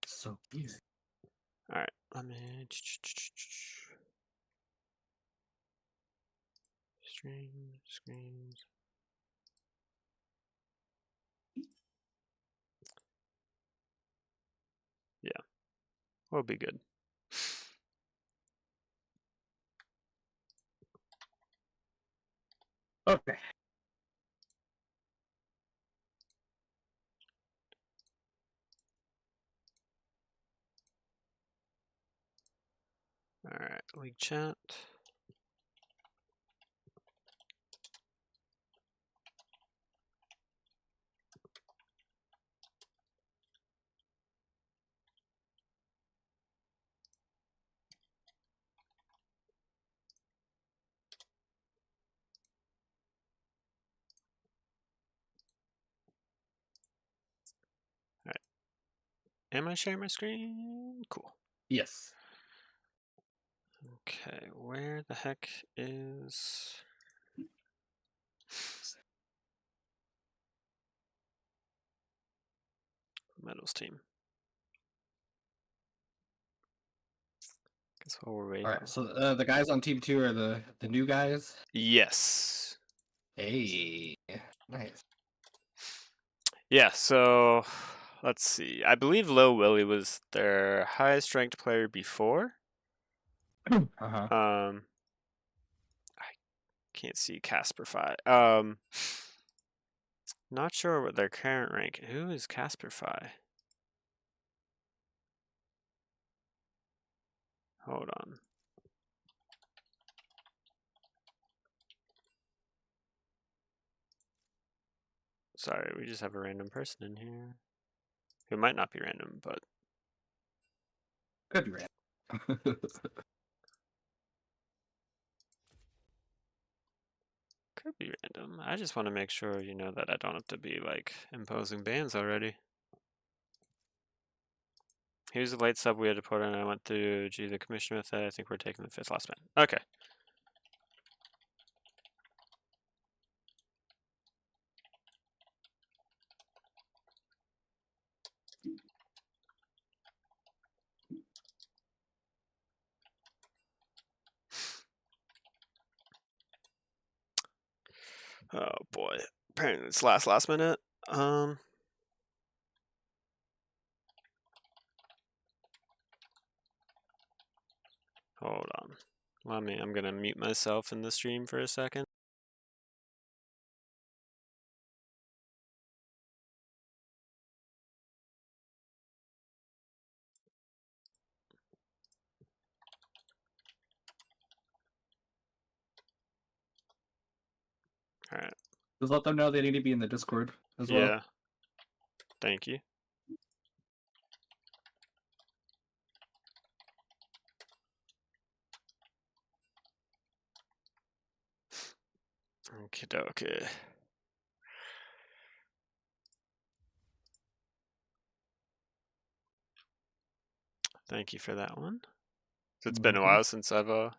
So weird. All right, let me screens. Yeah, we'll be good. Okay. All right, league chat. All right, am I sharing my screen? Cool. Yes. Okay, where the heck is Metals team? Guess while we're waiting. All right. So the guys on team 2 are the new guys. Yes. Hey, nice. Yeah. So let's see. I believe Low Willie was their highest ranked player before. Uh-huh. I can't see Casper-Fi. Not sure what their current rank. Who is Casper-Fi? Hold on. Sorry, we just have a random person in here. Who might not be random, but Could be random. could be random. I just want to make sure, you know, that I don't have to be like imposing bans already. Here's the late sub we had to put in. I went through the commission with it. I think we're taking the 5th last ban. Okay. Oh boy. Apparently it's last minute. Hold on. I'm gonna mute myself in the stream for a second. All right. Just let them know they need to be in the Discord as well. Yeah. Thank you. Okie dokie. Thank you for that one. So it's been a while since I've No,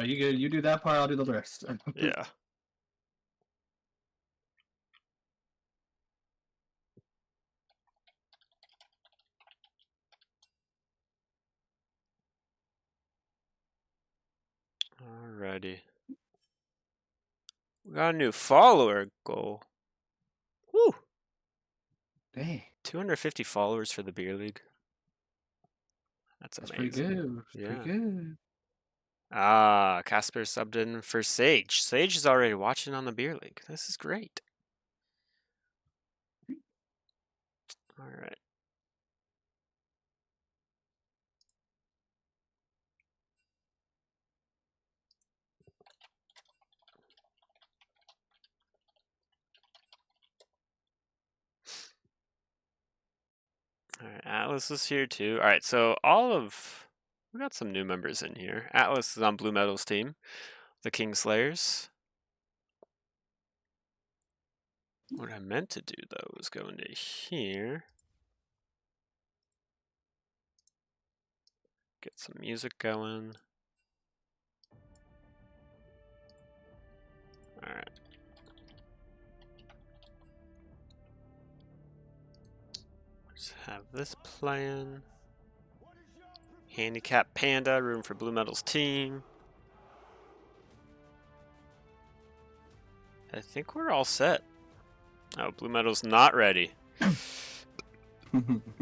you do that part, I'll do the rest. yeah. Alrighty. We got a new follower goal. Woo! Dang. 250 followers for the beer league. That's That's amazing. pretty good. Yeah. Pretty good. Ah, Casper subbed in for Sage. Sage is already watching on the beer league. This is great. All right. All right, Atlas is here too. All right, so we got some new members in here. Atlas is on Blue Metal's team, the Kingslayers. What I meant to do though was go into here, get some music going. All right. Let's have this plan. Handicap Panda, room for Blue Metal's team. I think we're all set. Oh, Blue Metal's not ready.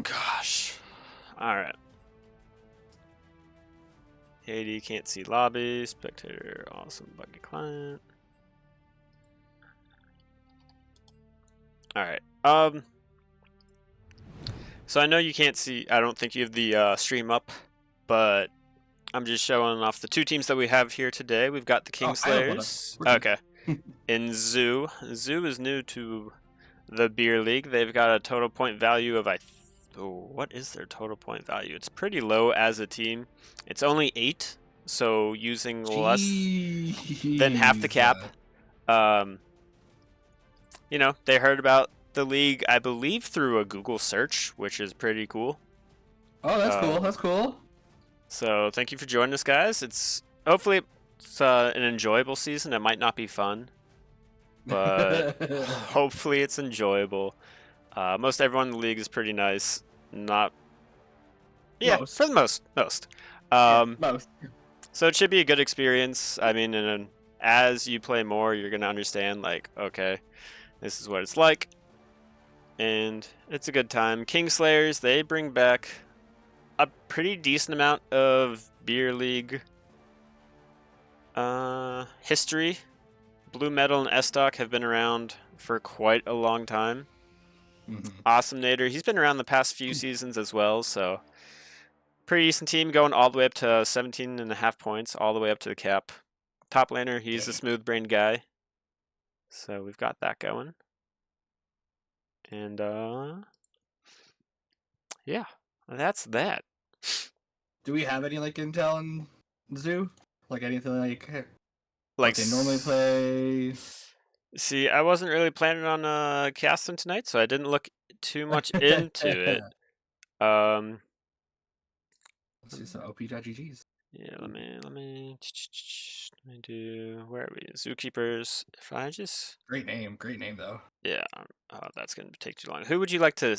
Gosh. Alright. AD can't see lobby. Spectator, awesome buggy client. Alright. So I know you can't see, I don't think you have the stream up, but I'm just showing off the two teams that we have here today. We've got the Kingslayers. Okay. In Zoo. Zoo is new to the Beer League. They've got a total point value of, what is their total point value? It's pretty low as a team. It's only 8, so using less than half the cap. You know, they heard about the league, I believe, through a Google search, which is pretty cool. Oh, that's cool. That's cool. So thank you for joining us, guys. It's hopefully it's an enjoyable season. It might not be fun, but hopefully it's enjoyable. Most everyone in the league is pretty nice. Not, yeah, most. for the most. Most. So it should be a good experience. I mean, and as you play more, you're gonna understand, like, okay, this is what it's like, and it's a good time. Kingslayers, they bring back a pretty decent amount of Beer League history. Blue Metal and S-Stock have been around for quite a long time. Awesome Nader, he's been around the past few seasons as well, so pretty decent team, going all the way up to 17.5 points, all the way up to the cap. Top laner, he's a smooth brain guy, so we've got that going. And yeah, that's that. Do we have any like intel in Zoo? Like anything like they normally play? See, I wasn't really planning on casting tonight, so I didn't look too much into it. Let's see some OP.GGs. Yeah, let me do, where are we? Zookeepers. If I just great name though. Yeah, that's gonna take too long. Who would you like to,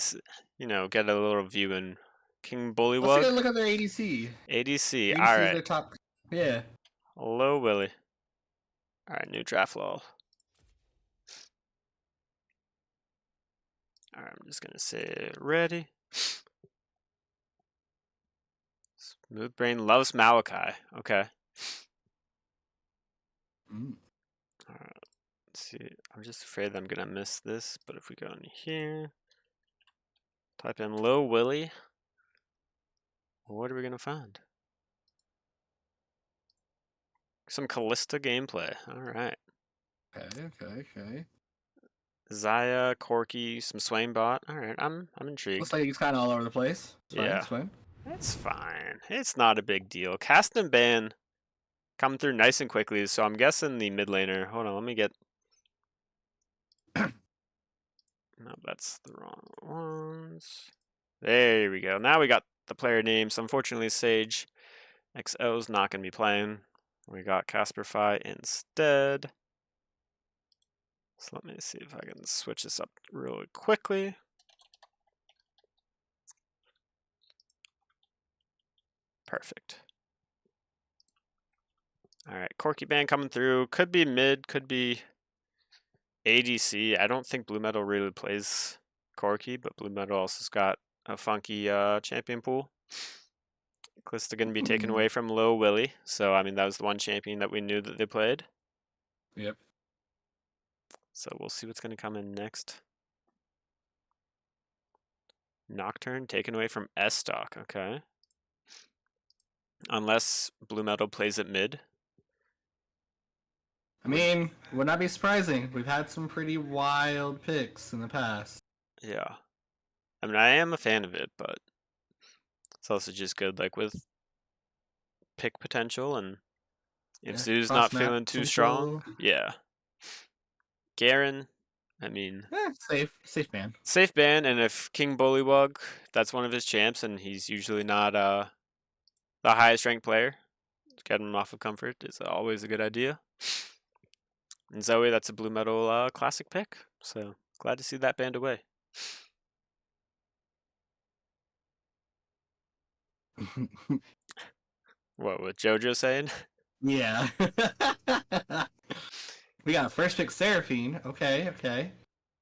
you know, get a little view in? King Bullywug. Let's look at their ADC. ADC. ADC All right. Is their top. Yeah. Hello, Willie. All right, new draft law. All right, I'm just gonna say ready. Smooth Brain loves Maokai. Okay. All right. Let's see. I'm just afraid I'm gonna miss this, but if we go in here, type in Low Willie, what are we gonna find? Some Kalista gameplay. All right. Okay. Zaya, Corki, some Swainbot. All right, I'm intrigued. Looks like he's kind of all over the place. It's fine. It's fine. It's not a big deal. Cast and ban come through nice and quickly, so I'm guessing the mid laner. Hold on, let me get. No, that's the wrong ones. There we go. Now we got the player names. Unfortunately, Sage XO is not going to be playing. We got Casperfy instead. So let me see if I can switch this up really quickly. Perfect. All right, Corki Band coming through. Could be mid, could be ADC. I don't think Blue Metal really plays Corki, but Blue Metal also's got a funky champion pool. Kalista going to be taken away from Low Willie. So, I mean, that was the one champion that we knew that they played. Yep. So we'll see what's going to come in next. Nocturne taken away from S-Stock. Okay. Unless Blue Metal plays at mid. I mean, would not be surprising. We've had some pretty wild picks in the past. Yeah. I mean, I am a fan of it, but it's also just good, like, with pick potential, and if Zoo's not feeling too strong, yeah. Garen, I mean, safe ban. Safe ban, and if King Bullywug, that's one of his champs, and he's usually not the highest ranked player, getting him off of comfort is always a good idea. And Zoe, that's a Blue Metal classic pick, so glad to see that banned away. What JoJo saying? Yeah. We got first pick Seraphine. Okay.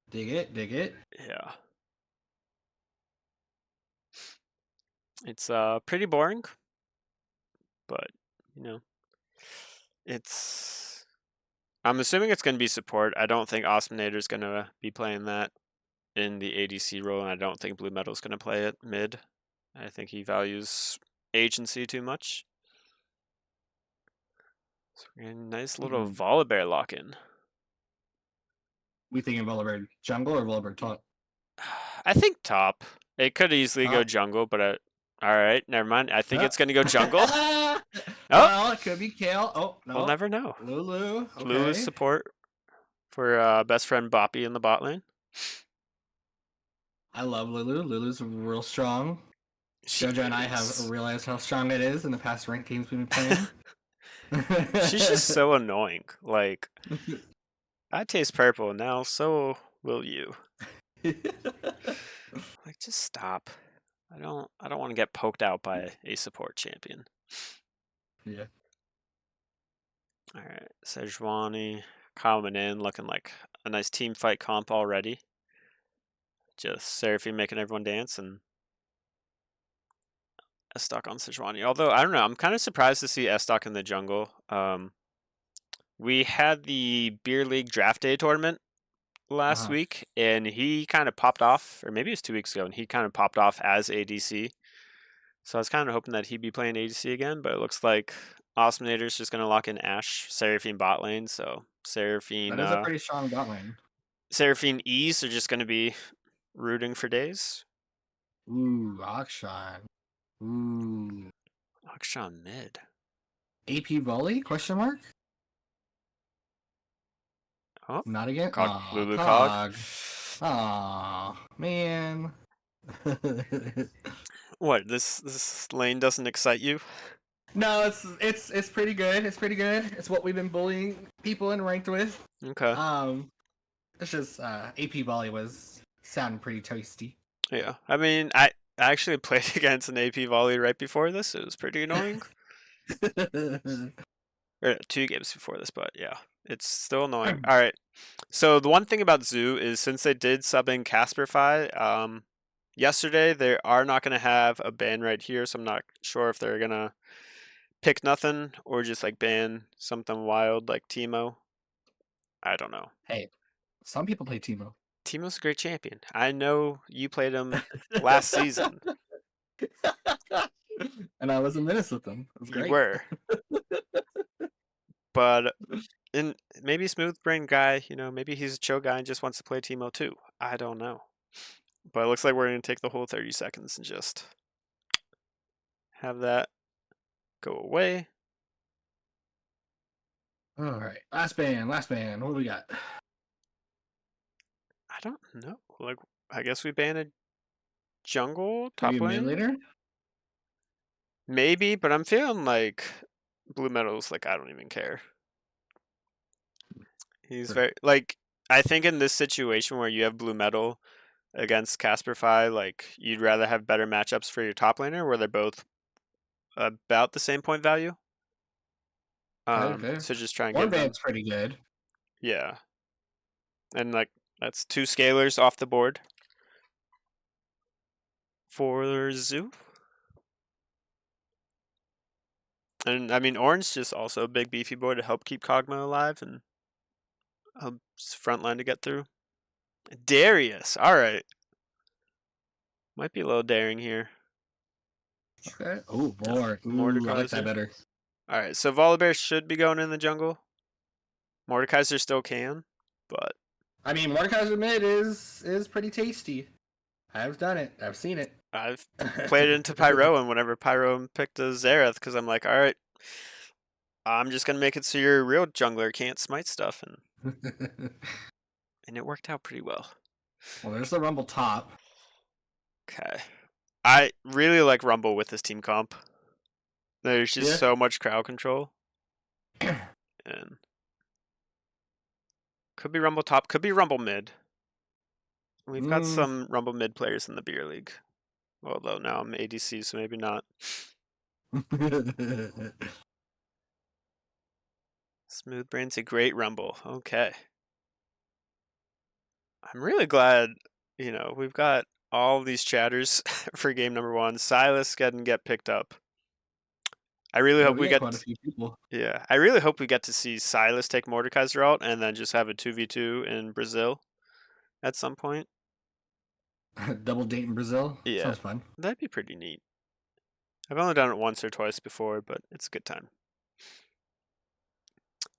Dig it. Yeah. It's pretty boring, but it's. I'm assuming it's going to be support. I don't think Osminator's going to be playing that in the ADC role, and I don't think Blue Metal's going to play it mid. I think he values agency too much. So we're getting a nice little Volibear lock-in. We thinking Volibear jungle or Volibear top? I think top. It could easily go jungle, but all right, never mind. I think it's going to go jungle. Well, it could be Kale. Oh, no. We'll never know. Lulu. Okay. Lulu's support for best friend Boppy in the bot lane. I love Lulu. Lulu's real strong. JoJo and I have realized how strong it is in the past ranked games we've been playing. She's just so annoying. Like, I taste purple now, so will you. Like, just stop. I don't want to get poked out by a support champion. Yeah. All right, Sejuani coming in, looking like a nice team fight comp already. Just Seraphine making everyone dance and Estoc on Sejuani. Although, I don't know, I'm kind of surprised to see Estoc in the jungle. We had the Beer League Draft Day tournament last week, and he kind of popped off, or maybe it was 2 weeks ago, and he kind of popped off as ADC. So I was kind of hoping that he'd be playing ADC again, but it looks like Osminator's just going to lock in Ashe, Seraphine bot lane, so Seraphine... That is a pretty strong bot lane. Seraphine E's are just going to be rooting for days. Ooh, Akshan. Ooh. Akshan mid. AP volley? Question mark? Oh, not again? Lulu Cog. Aw, man. What, this lane doesn't excite you? No, it's pretty good. It's pretty good. It's what we've been bullying people in ranked with. Okay. It's just AP volley was sounding pretty toasty. Yeah. I mean, I actually played against an AP volley right before this. It was pretty annoying. Or 2 games before this, but yeah. It's still annoying. All right. So the one thing about Zoo is since they did sub in Casperify yesterday, they are not going to have a ban right here. So I'm not sure if they're going to pick nothing or just like ban something wild like Teemo. I don't know. Hey, some people play Teemo. Teemo's a great champion. I know you played him last season. And I was in minutes with them. It was great. You were. But maybe smooth brain guy, maybe he's a chill guy and just wants to play Teemo too. I don't know. But it looks like we're going to take the whole 30 seconds and just have that go away. All right. Last ban. What do we got? I don't know. Like, I guess we banned a jungle top maybe lane? Mid laner? Maybe, but I'm feeling like Blue Metal's like, I don't even care. He's very, like, I think in this situation where you have Blue Metal against Casperify, like, you'd rather have better matchups for your top laner where they're both about the same point value. Okay. So just try and One get them. band's pretty good. Yeah. And, like, that's 2 scalers off the board for Zoo. And, I mean, Orange just also a big beefy boy to help keep Kog'Maw alive and front line to get through. Darius, all right. Might be a little daring here. Okay. Oh, more. Ooh, I like that better. All right, so Volibear should be going in the jungle. Mordekaiser still can, but... I mean, Mordekaiser mid is pretty tasty. I've done it. I've seen it. I've played it into Pyro, and whenever Pyro picked a Xerath, because I'm like, all right, I'm just going to make it so your real jungler can't smite stuff. And it worked out pretty well. Well, there's the Rumble top. Okay. I really like Rumble with this team comp. There's just so much crowd control. And could be Rumble top, could be Rumble mid. We've got some Rumble mid players in the Beer League. Although now I'm ADC, so maybe not. Smooth Brain's a great rumble. Okay. I'm really glad, we've got all these chatters for game number 1. Sylas get picked up. I really hope we get quite a few people. Yeah, I really hope we get to see Sylas take Mordekaiser out and then just have a 2v2 in Brazil at some point. Double date in Brazil? Yeah. Sounds fun. That'd be pretty neat. I've only done it once or twice before, but it's a good time.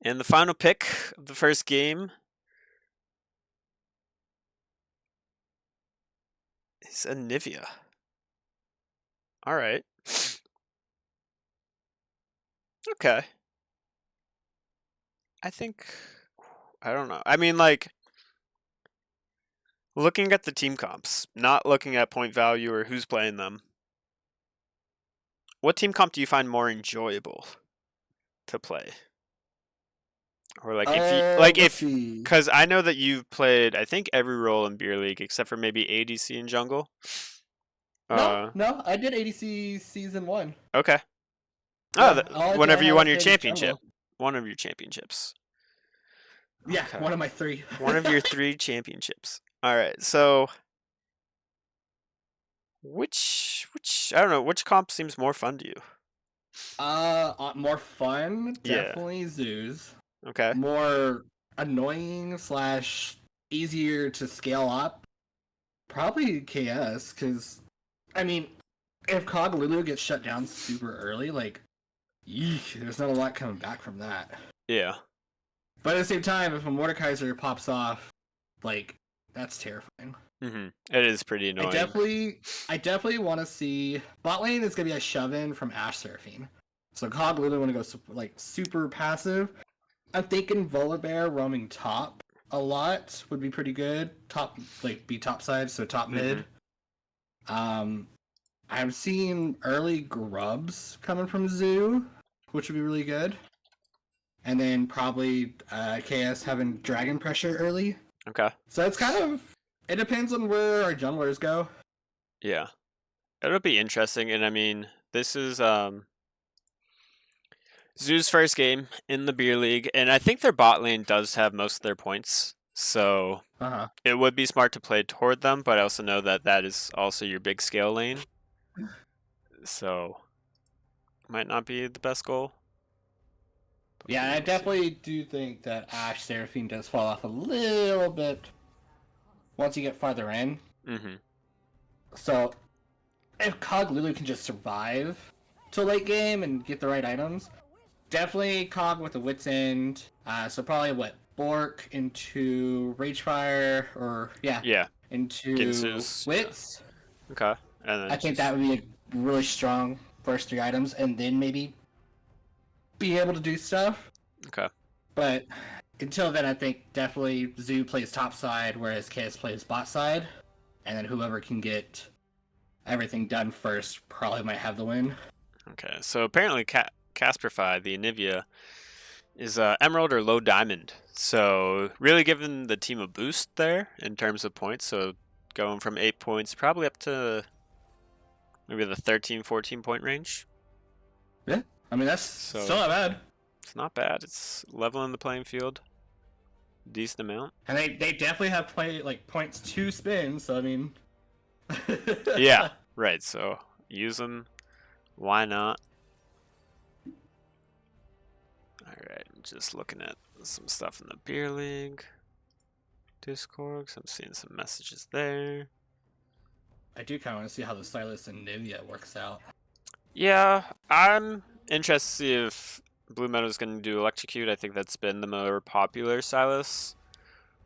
And the final pick of the first game is Anivia. All right. Okay. I don't know. I mean, like, looking at the team comps, not looking at point value or who's playing them, what team comp do you find more enjoyable to play? Or because I know that you've played, I think, every role in Beer League except for maybe ADC and jungle. No, I did ADC season 1. Okay. Whenever you won your championship. One of your championships. Yeah, okay. One of my 3. One of your 3 championships. All right, so which I don't know, which comp seems more fun to you? More fun, definitely Zeus. Okay. More annoying / easier to scale up, probably KS, because I mean, if Cog Lulu gets shut down super early, like, there's not a lot coming back from that. Yeah. But at the same time, if a Mordekaiser pops off, like, that's terrifying. Mm-hmm. It is pretty annoying. I definitely want to see bot lane is gonna be a shove-in from Ashe Seraphine. So Cog Lulu want to go super passive. I'm thinking Volibear roaming top a lot would be pretty good. Be top side, so top mid. I'm seeing early grubs coming from Zoo, which would be really good. And then probably KS having dragon pressure early. Okay. So it's it depends on where our junglers go. Yeah. It'll be interesting, and I mean, this is Zoo's first game in the Beer League, and I think their bot lane does have most of their points, so it would be smart to play toward them, but I also know that is also your big scale lane, so might not be the best goal. Yeah, I definitely do think that Ashe Seraphine does fall off a little bit once you get farther in. Mm-hmm. So, if Cog Lulu can just survive till late game and get the right items, definitely Cog with the Wits End. So probably Bork into Ragefire into Ginsu's, Wits. Yeah. Okay. And then I think that would be a really strong first 3 items, and then maybe be able to do stuff. Okay. But until then, I think definitely Zoo plays top side, whereas KS plays bot side, and then whoever can get everything done first probably might have the win. Okay, so apparently Casperify, the Anivia, is Emerald or Low Diamond. So really giving the team a boost there in terms of points. So going from 8 points probably up to maybe the 13, 14 point range. Yeah, I mean, that's still not bad. It's not bad. It's leveling the playing field. Decent amount. And they definitely have points to spin, so I mean... Yeah, right, so use them. Why not? Alright, I'm just looking at some stuff in the Beer League Discord, because I'm seeing some messages there. I do kind of want to see how the Sylas and Nivea works out. Yeah, I'm interested to see if Blue Meadow is going to do Electrocute. I think that's been the more popular Sylas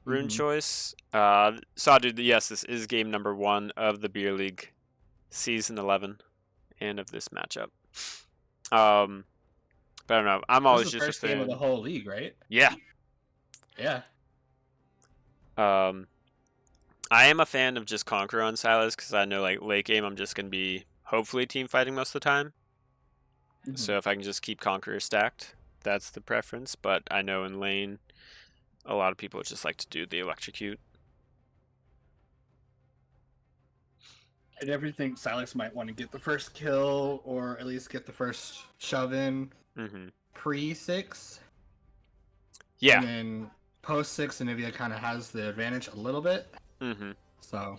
rune choice. Dude, yes, this is game number 1 of the Beer League Season 11 and of this matchup. But I don't know. I'm always just first game of the whole league, right? Yeah. Yeah. I am a fan of just Conqueror on Sylas because I know late game I'm just going to be hopefully team fighting most of the time. So if I can just keep Conqueror stacked, that's the preference. But I know in lane, a lot of people just like to do the Electrocute. I definitely think Silex might want to get the first kill, or at least get the first shove in pre-6. Yeah. And then post-6, Anivia kind of has the advantage a little bit. So.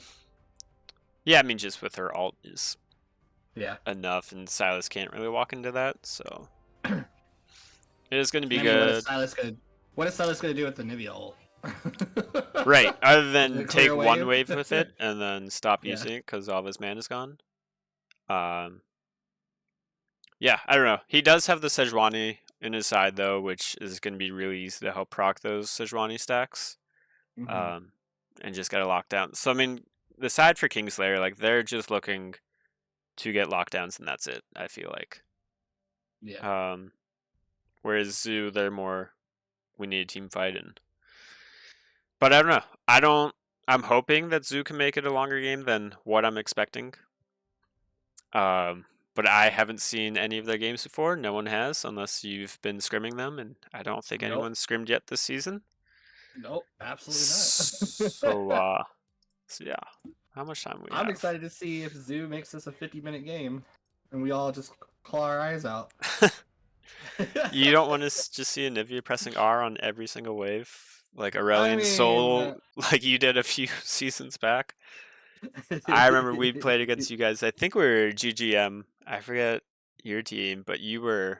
Yeah, I mean, just with her ult is yeah enough, and Silas can't really walk into that, so it is going to be I mean, good. What is Silas going to do with the Anivia ult? Right, other than take one wave? wave with it and then stop using it because all of his mana's gone. Yeah, I don't know. He does have the Sejuani in his side though, which is going to be really easy to help proc those Sejuani stacks, and just get a lockdown. So I mean, the side for Kingslayer, like they're just looking to get lockdowns and that's it. I feel like. Yeah. Whereas Zoo, they're more, we need a team fight but I don't know. I'm hoping that Zoo can make it a longer game than what I'm expecting. But I haven't seen any of their games before. No one has, unless you've been scrimming them, and I don't think anyone's scrimmed yet this season. Nope, absolutely not. So yeah, how much time we I'm have? excited to see if Zoo makes this a 50-minute game, and we all just claw our eyes out. You don't want to just see Anivia pressing R on every single wave, like Aurelion Sol, like you did a few seasons back. I remember we played against you guys. I think we were GGM. I forget your team, but you were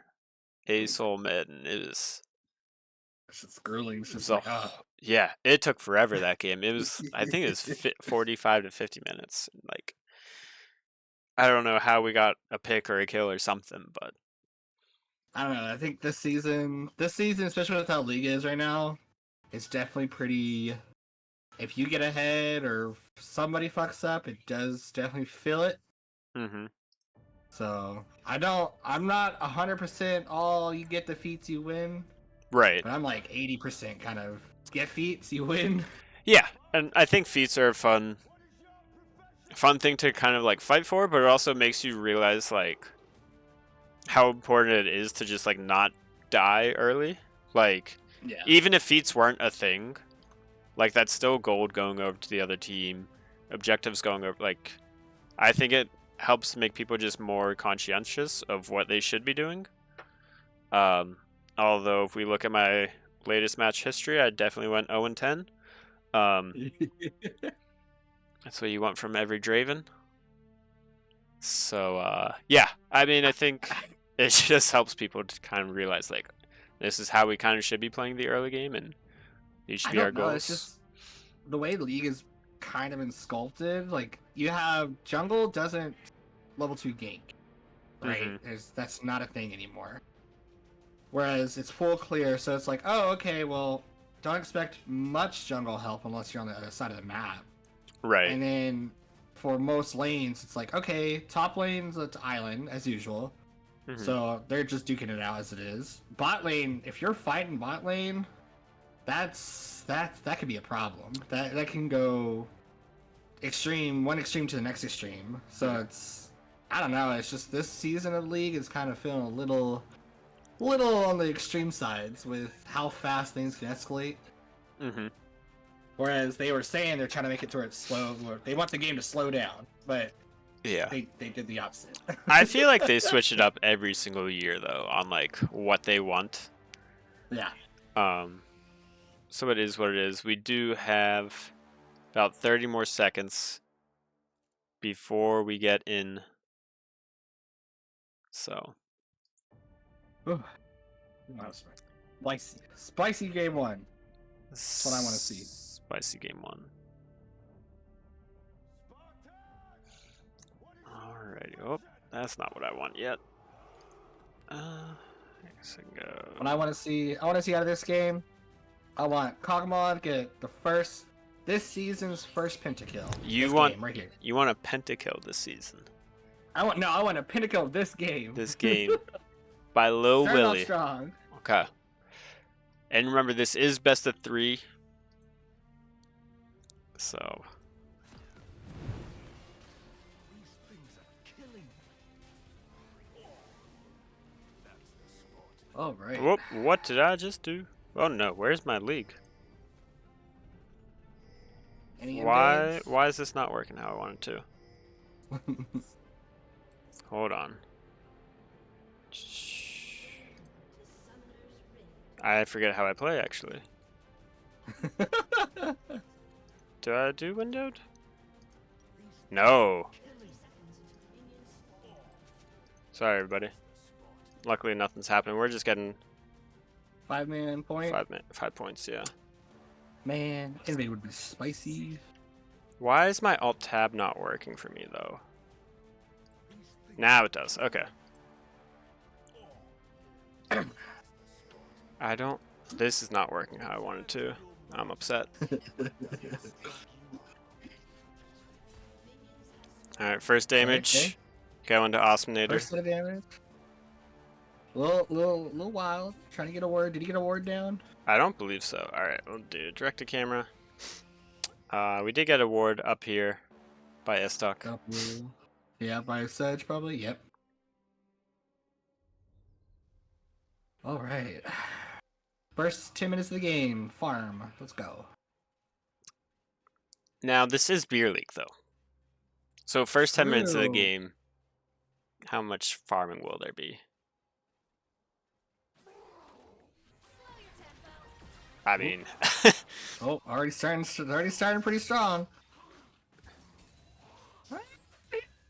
A Soul mid, and it was. It's just grueling. It's just like, yeah, it took forever that game. It was, I think it was 45 to 50 minutes. Like, I don't know how we got a pick or a kill or something, but I don't know. I think this season, especially with how League is right now, it's definitely pretty. If you get ahead or somebody fucks up, it does definitely feel it. So I'm not 100% all you get defeats, you win. Right. But I'm like 80% kind of get feats, you win. Yeah, and I think feats are a fun thing to kind of like fight for, but it also makes you realize like how important it is to just like not die early. Like, even if feats weren't a thing, like that's still gold going over to the other team, objectives going over. Like, I think it helps make people just more conscientious of what they should be doing. Although if we look at my latest match history, I definitely went 0-10. That's what you want from every Draven. So yeah, I mean, I think it just helps people to kind of realize like this is how we kind of should be playing the early game, and these should be our goals. It's just the way the league is kind of been sculpted. Like, you have jungle doesn't level 2 gank, right? That's not a thing anymore. Whereas it's full clear, so it's like, oh, okay, well, don't expect much jungle help unless you're on the other side of the map. Right. And then for most lanes, it's like, okay, top lane's an island, as usual. So they're just duking it out as it is. Bot lane, if you're fighting bot lane, that could be a problem. That can go one extreme to the next extreme. So it's, I don't know, it's just this season of League is kind of feeling a little on the extreme sides with how fast things can escalate. Whereas they were saying they're trying to make it to where it's slow, or they want the game to slow down, but yeah, they did the opposite. I feel like they switch it up every single year though on like what they want. Yeah. So it is what it is. We do have about 30 more seconds before we get in. So. Spicy game 1. That's what I want to see. Spicy game 1. Alrighty. Oh, that's not what I want yet. I guess I can go. What I want to see out of this game, I want Kog'Maw to get this season's first pentakill. You want a pentakill this season? I want a pentakill this game. This game by Lil Willy. Strong. Okay. And remember, this is best of 3. So. Oh, right. Whoop, what did I just do? Oh no, where's my league? Why is this not working how I wanted to? Hold on. I forget how I play, actually. Do I do windowed? No. Sorry, everybody. Luckily, nothing's happening. We're just getting 5-man point. 5 points, yeah. Man, invade would be spicy. Why is my alt tab not working for me, though? Now it does. Okay. I don't... This is not working how I wanted to. I'm upset. Alright, first damage. Okay. Going to Awesomenator. First set of damage. Little wild. Trying to get a ward. Did he get a ward down? I don't believe so. Alright, we'll do direct to camera. We did get a ward up here by Istok. Yeah, by Sedge probably. Yep. Alright. First 10 minutes of the game. Farm. Let's go. Now, this is Beer League, though. So, first 10 minutes of the True. game, how much farming will there be? I mean... Oh, already starting pretty strong.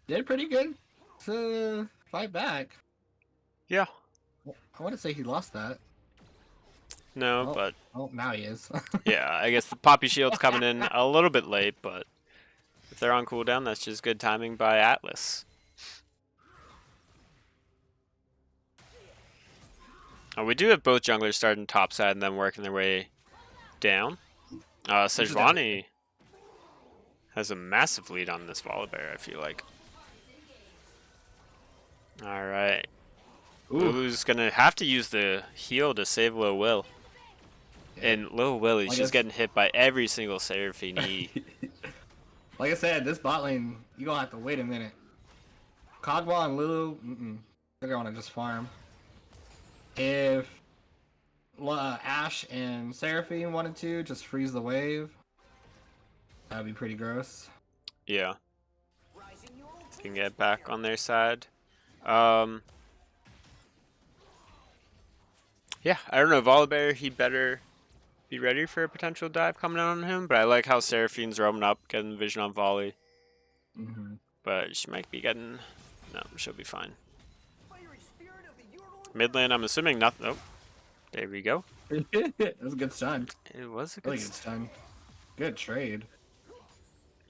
Did pretty good to fight back. Yeah. I want to say he lost that. No, but... Oh, now he is. Yeah, I guess the Poppy Shield's coming in a little bit late, but if they're on cooldown, that's just good timing by Atlas. Oh, we do have both junglers starting topside and then working their way down. Sejuani has a massive lead on this Volibear, I feel like. Alright. Lulu's gonna have to use the heal to save Lil Will. Yeah. And Lil Will is just getting hit by every single Seraphine E. Like I said, this bot lane, you're gonna have to wait a minute. Kog'Maw and Lulu, they're gonna just farm. If Ashe and Seraphine wanted to just freeze the wave, that'd be pretty gross. Yeah. Can get back on their side. Yeah, I don't know. Volibear, he better be ready for a potential dive coming on him, but I like how Seraphine's roaming up, getting vision on Volley. But she might be getting... No, she'll be fine. Mid lane, I'm assuming nothing. Oh, there we go. It was a good stun. It was a good, really good stun. Good trade.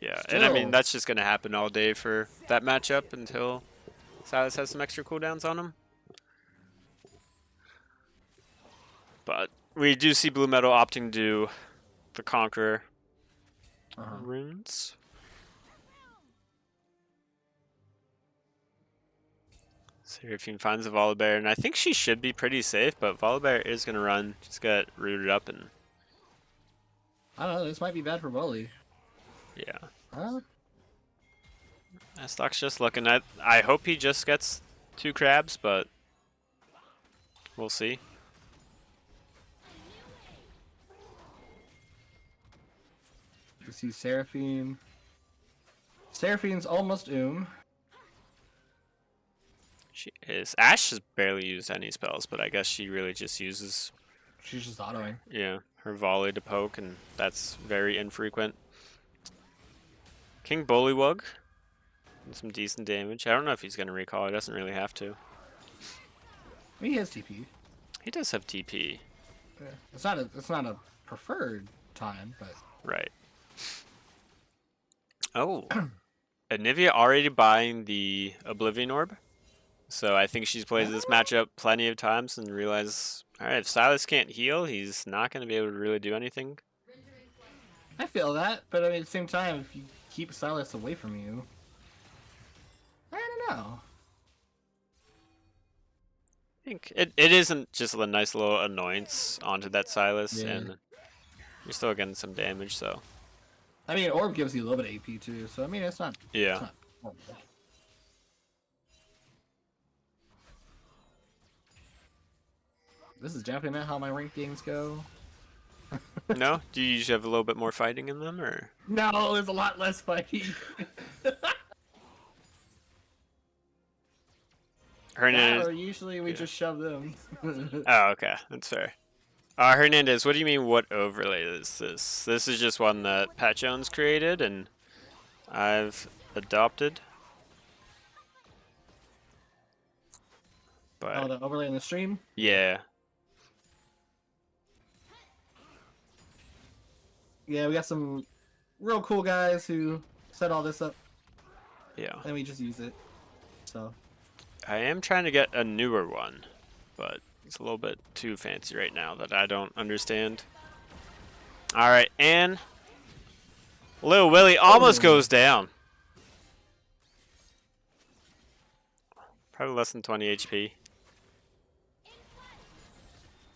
Yeah, and I mean, that's just going to happen all day for that matchup until Sylas has some extra cooldowns on him. But we do see Blue Metal opting to do the Conqueror runes. Seraphine finds a Volibear, and I think she should be pretty safe, but Volibear is going to run. Just got rooted up and... I don't know, this might be bad for Bully. Yeah. Stock's just looking at... I hope he just gets 2 crabs, but we'll see. You see Seraphine. Seraphine's almost She is. Ashe has barely used any spells, but I guess she really just uses... She's just autoing. Yeah, her volley to poke, and that's very infrequent. King Bullywug. And some decent damage. I don't know if he's going to recall. He doesn't really have to. I mean, he has TP. He does have TP. Yeah. It's not a preferred time, but... Right. Oh. Anivia already buying the Oblivion Orb. So I think she's played this matchup plenty of times and realized, alright, if Sylas can't heal, he's not going to be able to really do anything. I feel that, but I mean, at the same time, if you keep Sylas away from you... I don't know. I think it isn't just a nice little annoyance onto that Sylas, and you're still getting some damage, so... I mean, Orb gives you a little bit of AP too, so I mean, it's not... Yeah. It's not horrible. This is definitely not how my ranked games go. No? Do you usually have a little bit more fighting in them, or? No, there's a lot less fighting. Hernandez. or usually we just shove them. Oh, okay, that's fair. Hernandez, what do you mean? What overlay is this? This is just one that Pat Jones created and I've adopted. But oh, the overlay in the stream. yeah. Yeah, we got some real cool guys who set all this up. Yeah. And we just use it. So. I am trying to get a newer one, but it's a little bit too fancy right now that I don't understand. All right, and Lil Willie almost goes down. Probably less than 20 HP.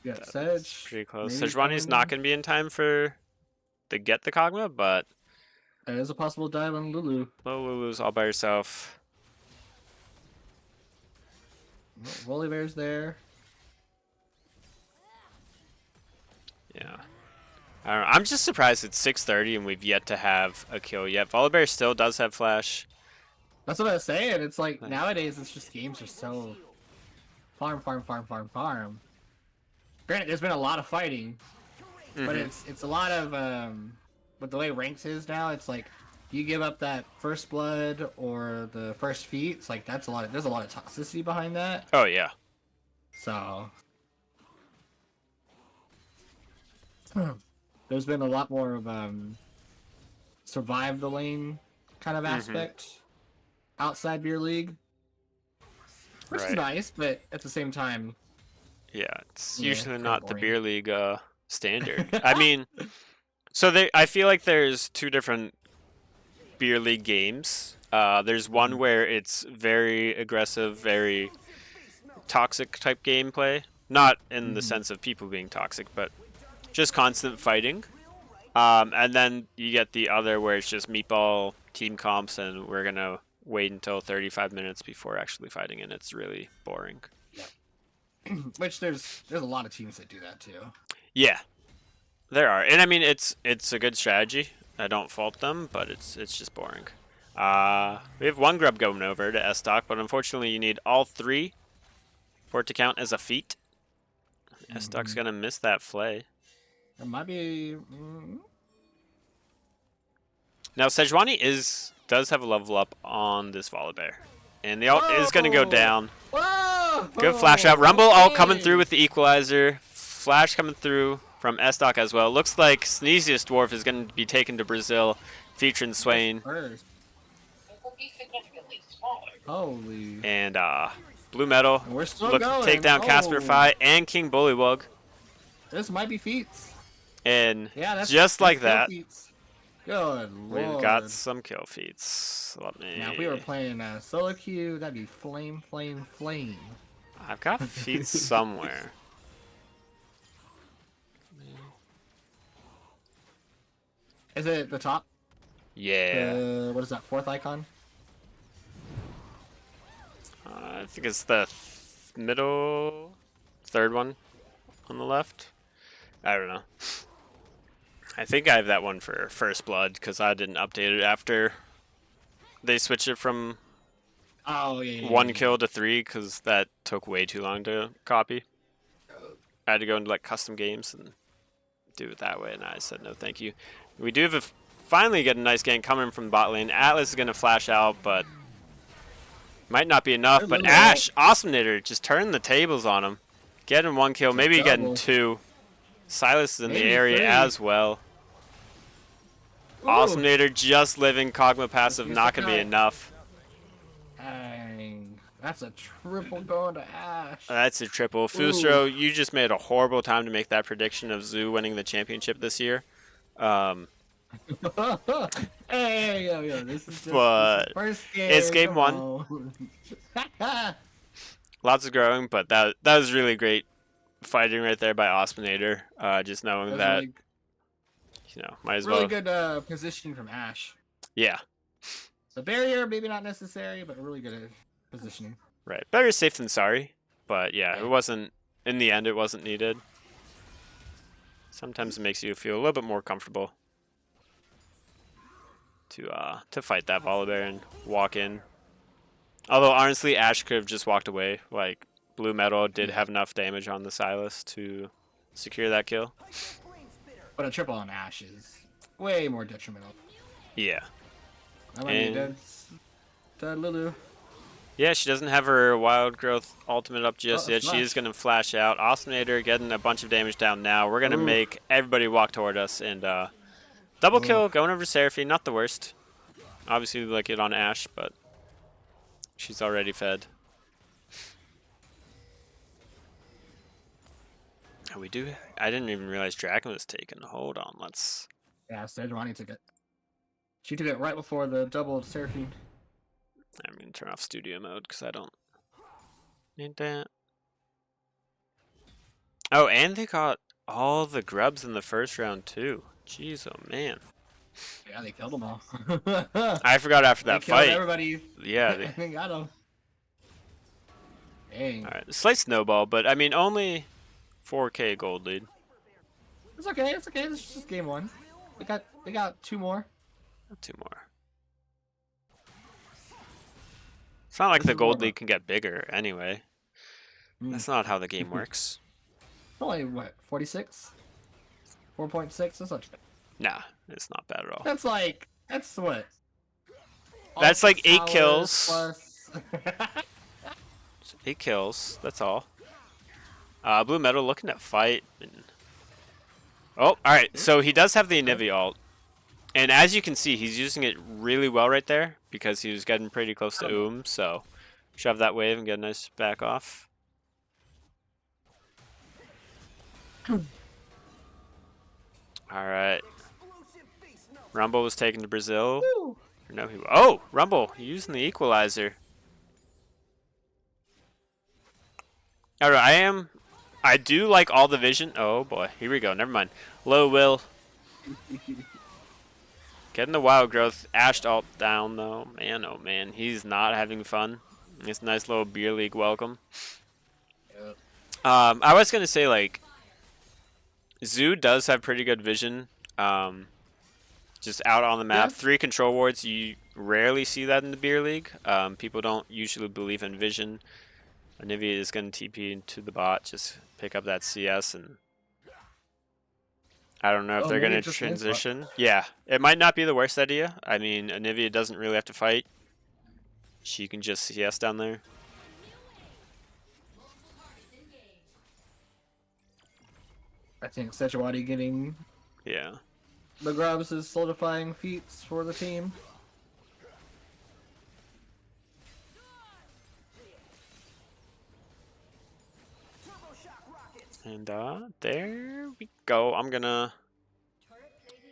Yeah, Sedge. Pretty close. maybe Sejuani's not going to be in time for the get the Kog'Maw, but there is a possible dive on Lulu. Lulu's all by herself. Volibear's there. Yeah. I don't know. I'm just surprised it's 6:30 and we've yet to have a kill yet. Volibear still does have flash. That's what I was saying. It's like nowadays it's just games are so farm. Granted, there's been a lot of fighting, but it's a lot of with the way ranks is now. It's like you give up that first blood or the first feat. It's like that's a lot. There's a lot of toxicity behind that. Oh yeah. So there's been a lot more of survive the lane kind of aspect outside Beer League, which is nice, but at the same time, yeah, it's usually not the Beer League standard. I mean, so I feel like there's two different Beer League games. There's one where it's very aggressive, very toxic type gameplay, not in the sense of people being toxic, but just constant fighting. And then you get the other where it's just meatball team comps, and we're gonna wait until 35 minutes before actually fighting, and it's really boring. Which there's a lot of teams that do that too. Yeah, there are, and I mean it's a good strategy. I don't fault them, but it's just boring. We have one grub going over to S-Stock, but unfortunately you need all three for it to count as a feat. S-Stock's gonna miss that flay. It might be. Now Sejuani does have a level up on this Volibear, and the ult is gonna go down. Whoa! Good flash out. Rumble ult coming through with the equalizer. Flash coming through from S-Stock as well. Looks like Sneeziest Dwarf is going to be taken to Brazil, featuring Swain. Holy. And Blue Metal We're still looks going. to take down Casper Fi and King Bullywug. This might be feats. And yeah, just like that, good we've lord. got some kill feats. Let me. Now, if we were playing solo queue, that'd be flame. I've got feats somewhere. Is it the top? Yeah. What is that, fourth icon? I think it's the third one on the left. I don't know. I think I have that one for First Blood because I didn't update it after they switched it from one kill to 3 because that took way too long to copy. I had to go into like custom games and do it that way, and I said no thank you. We do have finally get a nice gank coming from bot lane. Atlas is going to flash out, but might not be enough. But Ashe, Awesomenator, just turning the tables on him. Getting 1 kill, maybe getting 2. Silas is in the area 3. as well. Ooh. Awesomenator just living Kog'Maw passive, not going to be enough. Dang. That's a triple going to Ashe. That's a triple. Fusro, you just made a horrible time to make that prediction of Zoo winning the championship this year. Hey, yo, this is just but first game. It's game 1. Lots of growing, but that was really great fighting right there by Awesomenator. Just knowing that, like, might as really well. Good positioning from Ashe. Yeah. The barrier, maybe not necessary, but really good positioning. Right. Better safe than sorry. But yeah, it wasn't, in the end, it wasn't needed. Sometimes it makes you feel a little bit more comfortable to fight that Volibear and walk in. Although honestly, Ash could have just walked away. Like Blue Metal did have enough damage on the Sylas to secure that kill. But a triple on Ash is way more detrimental. Yeah. I mean, that's Lulu. Yeah, she doesn't have her Wild Growth ultimate up just yet. She is going to flash out. Awesominator getting a bunch of damage down now. We're going to make everybody walk toward us. And double kill going over Seraphine. Not the worst. Obviously, we like it on Ash, but she's already fed. We do. I didn't even realize Dragon was taken. Hold on, let's. Yeah, Sejuani took it. She took it right before the double Seraphine. I'm gonna turn off studio mode because I don't need that. Oh, and they got all the grubs in the first round too. Jeez, oh man. Yeah, they killed them all. I forgot after that fight. Everybody. Yeah, they got them. Dang. All right, slight snowball, but I mean only 4K gold lead. It's okay. It's okay. It's just game one. They got 2 more. 2 more. It's not like the gold lead can get bigger anyway. That's not how the game works. Only what, 46? 4.6? That's not bad. Nah, it's not bad at all. That's what? That's like 8 kills. Plus... 8 kills, that's all. Blue Metal looking to fight. Oh, alright, so he does have the Anivia ult. And as you can see, he's using it really well right there because he was getting pretty close to so shove that wave and get a nice back off. Alright. Rumble was taken to Brazil. No, oh, Rumble using the equalizer. Alright, I do like all the vision. Oh boy, here we go. Never mind. Low Will. Getting the Wild Growth. Ashed ult down though. Man, oh man, he's not having fun. It's a nice little beer league welcome. Yep. I was gonna say like, Zoo does have pretty good vision. Just out on the map. Yeah. 3 control wards. You rarely see that in the beer league. People don't usually believe in vision. Anivia is going to TP into the bot, just pick up that CS, and I don't know if they're going to transition. Yeah, it might not be the worst idea. I mean, Anivia doesn't really have to fight. She can just CS down there. I think Sejuani getting the grubs is solidifying feats for the team. And there we go. I'm gonna...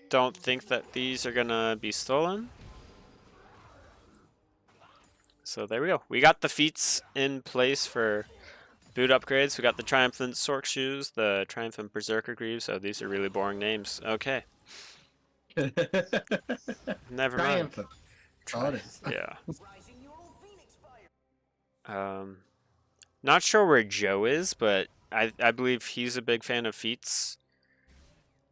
Don't think that these are gonna be stolen. So there we go. We got the feats in place for boot upgrades. We got the Triumphant Sork Shoes, the Triumphant Berserker Greaves. So these are really boring names. Okay. Never mind. Yeah. Not sure where Joe is, but I believe he's a big fan of feats.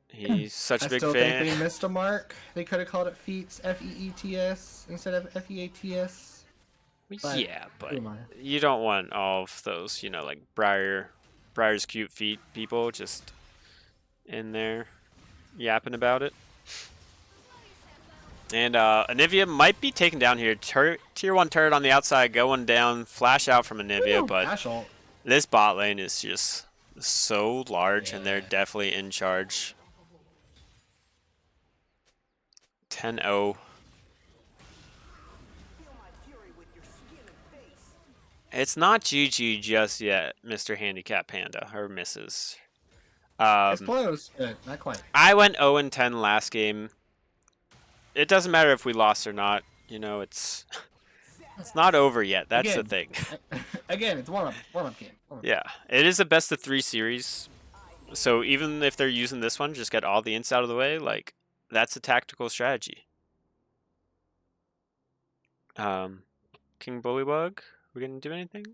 He's such a big fan. I still think they missed a mark. They could have called it feats, F-E-E-T-S, instead of F-E-A-T-S. Yeah, but you don't want all of those, you know, like Briar's cute feet people just in there yapping about it. And Anivia might be taken down here. Tier 1 turret on the outside going down. Flash out from Anivia, but this bot lane is just so large, and they're definitely in charge. 10-0. It's not GG just yet, Mr. Handicap Panda, or Mrs. It's close, but not quite. I went 0-10 last game. It doesn't matter if we lost or not. You know, it's not over yet. That's the thing. Again, it's warm up game. Yeah, it is a best of 3 series. So even if they're using this one, just get all the ints out of the way. Like, that's a tactical strategy. King Bullywug, we gonna do anything?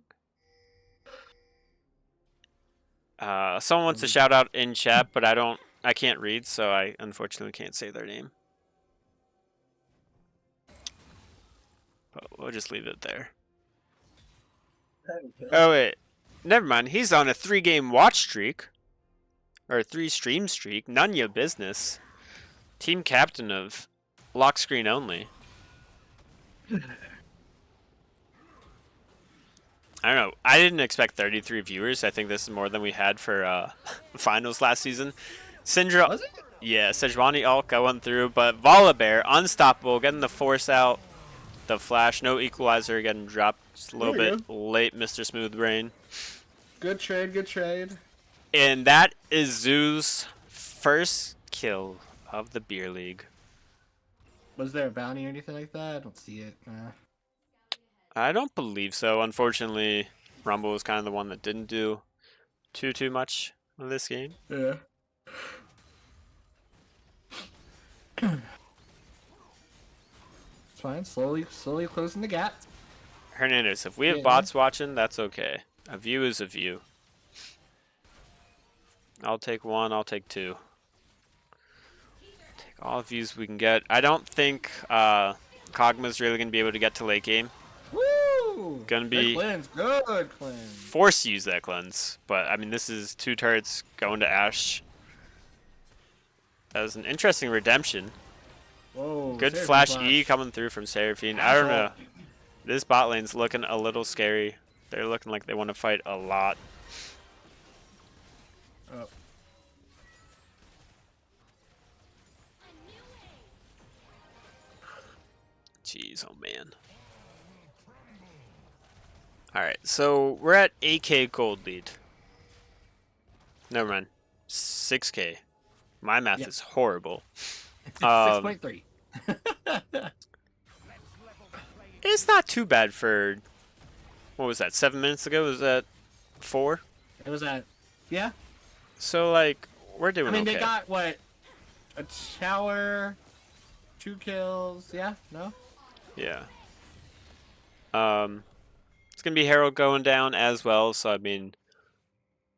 Someone wants to shout out in chat, but I can't read, so I unfortunately can't say their name. But we'll just leave it there. Oh wait, never mind. He's on a 3-game watch streak, or a 3-stream streak. None of your business. Team captain of lock screen only. I don't know. I didn't expect 33 viewers. I think this is more than we had for finals last season. Syndra, Was it? yeah, Sejuani ult going through, but Volibear unstoppable, getting the force out. The flash, no equalizer, getting dropped just a little bit late, Mr. Smooth Brain. Good trade, good trade. And that is Zoo's first kill of the beer league. Was there a bounty or anything like that? I don't see it. Nah. I don't believe so. Unfortunately, Rumble was kind of the one that didn't do too much of this game. Yeah. It's fine. Slowly closing the gap. Hernandez, if we have bots watching, that's okay. A view is a view. I'll take 1, I'll take 2. Take all the views we can get. I don't think Kog'Maw's really going to be able to get to late game. Woo! Gonna be good cleanse. Forced to use that cleanse. But, I mean, this is 2 turrets going to Ashe. That was an interesting redemption. Whoa, Good flash E coming through from Seraphine. I don't know. This bot lane's looking a little scary. They're looking like they want to fight a lot. Oh. Jeez, oh man. Alright, so we're at 8k gold lead. Never mind. 6k. My math is horrible. 6.3. It's not too bad for, what was that, 7 minutes ago? Was that 4? It was at, yeah. So, like, we're doing okay. I mean, they got, what, a tower, 2 kills, yeah? No? Yeah. It's going to be Herald going down as well, so, I mean,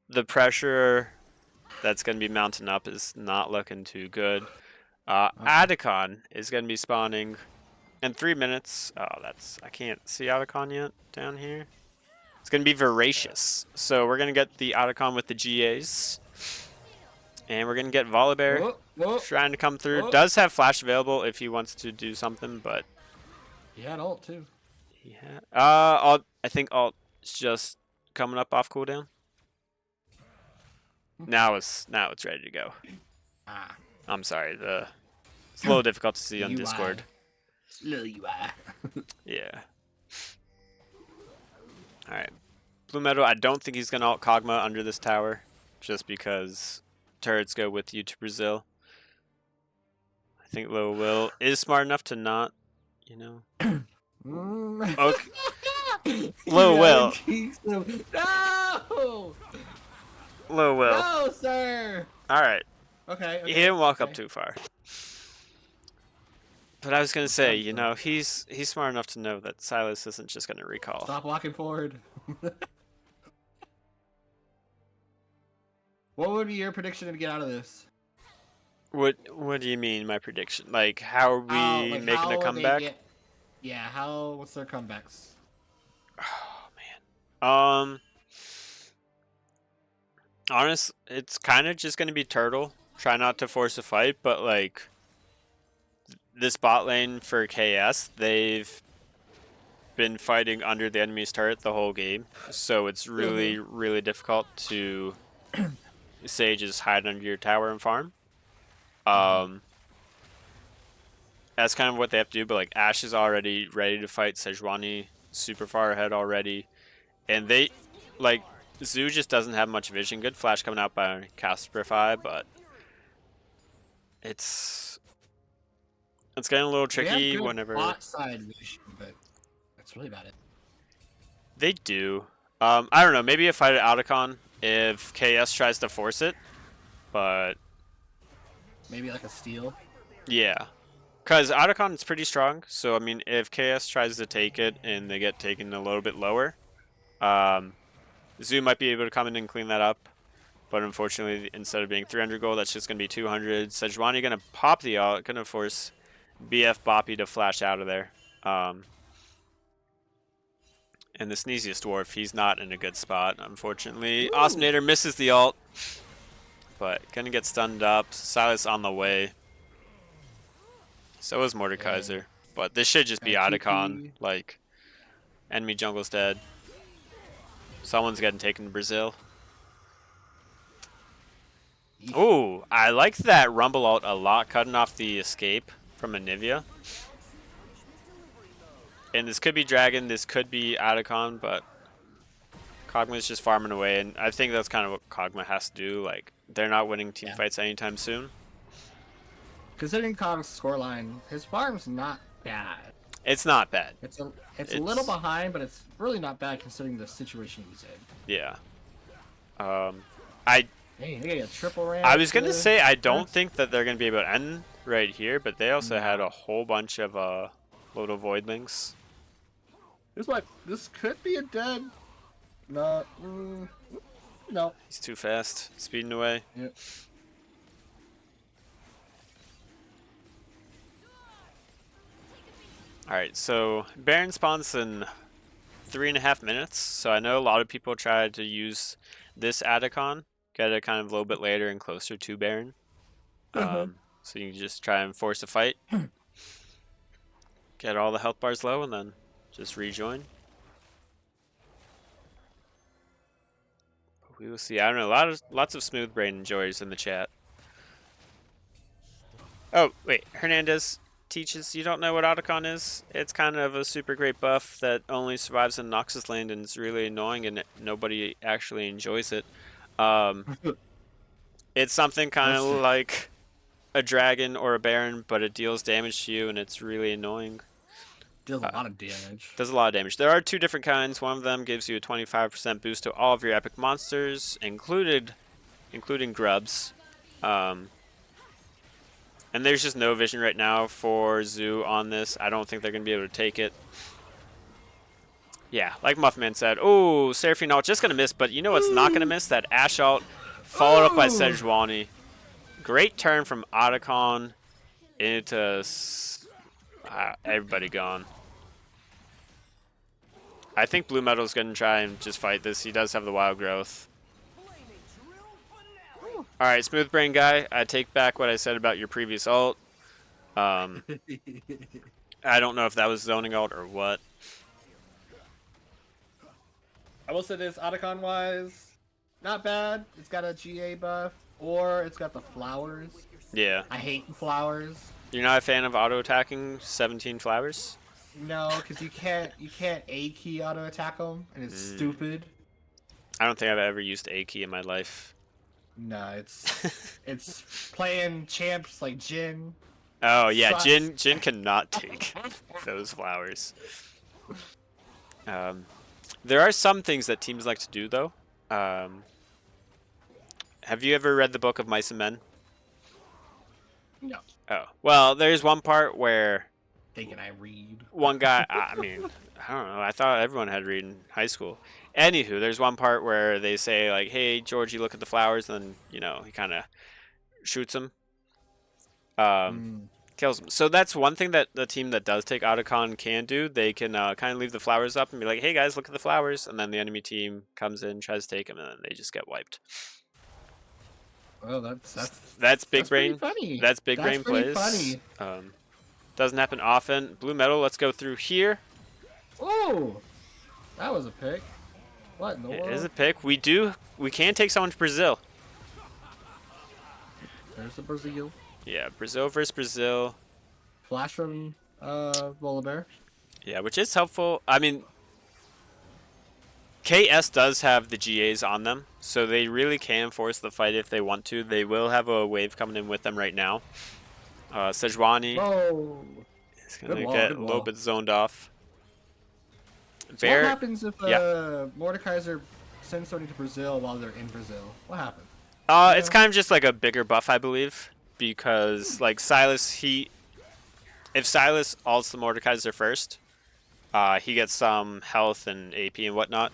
the pressure that's going to be mounting up is not looking too good. Adicon is going to be spawning in 3 minutes. Oh, I can't see Adicon yet down here. It's going to be Voracious. So we're going to get the Adicon with the GAs. And we're going to get Volibear trying to come through. Does have flash available if he wants to do something, but... He had ult, too. Yeah. I think ult is just coming up off cooldown. Now it's ready to go. I'm sorry, it's a little difficult to see on Discord. Slow UI. Yeah. Alright. Blue Meadow, I don't think he's gonna ult Kog'Maw under this tower. Just because turrets go with you to Brazil. I think Low Will is smart enough to not, you know. Okay. Low Will. No! Low Will. No, sir! Alright. Okay. He didn't walk up too far. But I was gonna say, you know, he's smart enough to know that Sylas isn't just gonna recall. Stop walking forward. What would be your prediction to get out of this? What do you mean, my prediction? Like, how are we making a comeback? What's their comebacks? Oh man. Honest, it's kind of just gonna be Turtle. Try not to force a fight, but like this bot lane for KS, they've been fighting under the enemy's turret the whole game, so it's really difficult to Sages hide under your tower and farm. That's kind of what they have to do, but like Ashe is already ready to fight. Sejuani super far ahead already, and they like Zoo just doesn't have much vision. Good flash coming out by Casperify, but it's getting a little tricky whenever. Bot side vision, but that's really about it. They do. I don't know. Maybe a fight at Adicon if KS tries to force it, but maybe like a steal. Yeah, because Adicon is pretty strong. So I mean, if KS tries to take it and they get taken a little bit lower, Zoo might be able to come in and clean that up. But unfortunately, instead of being 300 gold, that's just going to be 200. Sejuani going to pop the ult, going to force BF Boppy to flash out of there. And the Sneeziest Dwarf, he's not in a good spot, unfortunately. Awesomenator misses the ult, but gonna get stunned up. Silas on the way. So is Mordekaiser. But this should just be Otacon. Like, enemy jungle's dead. Someone's getting taken to Brazil. Ooh, I like that Rumble ult a lot, cutting off the escape from Anivia. And this could be Dragon, this could be Otacon, but Kog'Maw's just farming away, and I think that's kind of what Kog'Maw has to do. Like, they're not winning team fights anytime soon. Considering Kog's scoreline, his farm's not bad. It's not bad. It's a little behind, but it's really not bad considering the situation he's in. Yeah. Hey, they got a triple ramp. I was gonna say I don't think that they're gonna be able to end right here, but they also had a whole bunch of Loto Voidlings. This could be a dead. No. No. He's too fast, speeding away. Yep. Alright, so Baron spawns in 3.5 minutes, so I know a lot of people try to use this Otacon, get it kind of a little bit later and closer to Baron. So you can just try and force a fight, get all the health bars low, and then just rejoin. We will see. I don't know, lots of smooth brain enjoyers in the chat. Oh, wait, Hernandez teaches you don't know what Otacon is. It's kind of a super great buff that only survives in Noxus land and is really annoying and nobody actually enjoys it. It's something kind of like a dragon or a baron, but it deals damage to you and it's really annoying. Deals a lot of damage. Does a lot of damage. There are two different kinds. One of them gives you a 25% boost to all of your epic monsters, including grubs. And there's just no vision right now for Zoo on this. I don't think they're going to be able to take it. Yeah, like Muffman said. Oh, Seraphine ult just going to miss, but you know what's not going to miss? That Ashe ult followed up by Sejuani. Great turn from Otacon into... everybody gone. I think Blue Metal's going to try and just fight this. He does have the wild growth. Alright, Smooth Brain guy, I take back what I said about your previous ult. I don't know if that was zoning ult or what. I will say this, Otacon wise, not bad. It's got a GA buff, or it's got the flowers. Yeah. I hate flowers. You're not a fan of auto attacking 17 flowers? No, because you can't A key auto attack them, and it's stupid. I don't think I've ever used A key in my life. No, it's playing champs like Jhin. Oh yeah, Jhin cannot take those flowers. There are some things that teams like to do though. Have you ever read the book of Mice and Men? No. Oh well, there's one part where thinking I read. One guy, I mean, I don't know. I thought everyone had read in high school. Anywho, there's one part where they say like, "Hey, Georgie, look at the flowers," and then you know he kind of shoots him, kills him. So that's one thing that the team that does take Otacon can do. They can kind of leave the flowers up and be like, "Hey guys, look at the flowers," and then the enemy team comes in, tries to take them, and then they just get wiped. Well, that's big brain. Funny. That's big brain plays. Funny. Doesn't happen often. Blue Metal, let's go through here. Oh, that was a pick. What in the world? It is a pick. We can take someone to Brazil. There's the Brazil. Yeah, Brazil versus Brazil. Flash from Volibear. Yeah, which is helpful. I mean, KS does have the GAs on them, so they really can force the fight if they want to. They will have a wave coming in with them right now. Sejuani is going to get a little bit zoned off. So what happens if Mordekaiser sends somebody to Brazil while they're in Brazil? What happens? It's kind of just like a bigger buff, I believe, because like Silas, if Silas ults the Mordekaiser first, he gets some health and AP and whatnot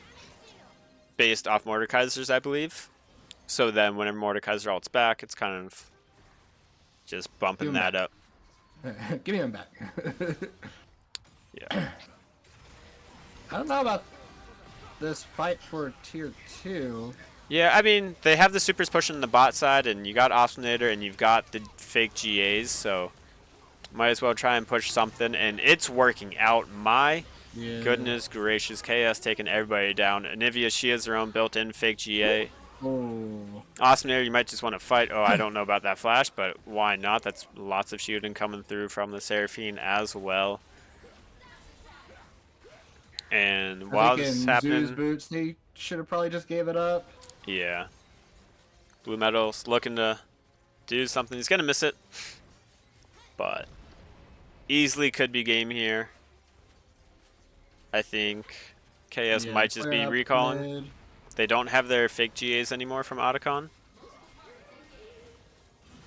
based off Mordekaiser's, I believe. So then whenever Mordekaiser ults back, it's kind of just bumping that up. Give me him back. Yeah. I don't know about this fight for tier 2. Yeah, I mean, they have the supers pushing the bot side, and you got Osminator, and you've got the fake GAs, so might as well try and push something, and it's working out. My goodness gracious, KS taking everybody down. Anivia, she has her own built-in fake GA. Oh. Osminator, you might just want to fight. Oh, I don't know about that flash, but why not? That's lots of shooting coming through from the Seraphine as well. And while this is happening, Zoo's boots, they should have probably just gave it up. Yeah. Blue Metal's looking to do something. He's going to miss it. But easily could be game here. I think KS might just be recalling. Mid. They don't have their fake GAs anymore from Otacon.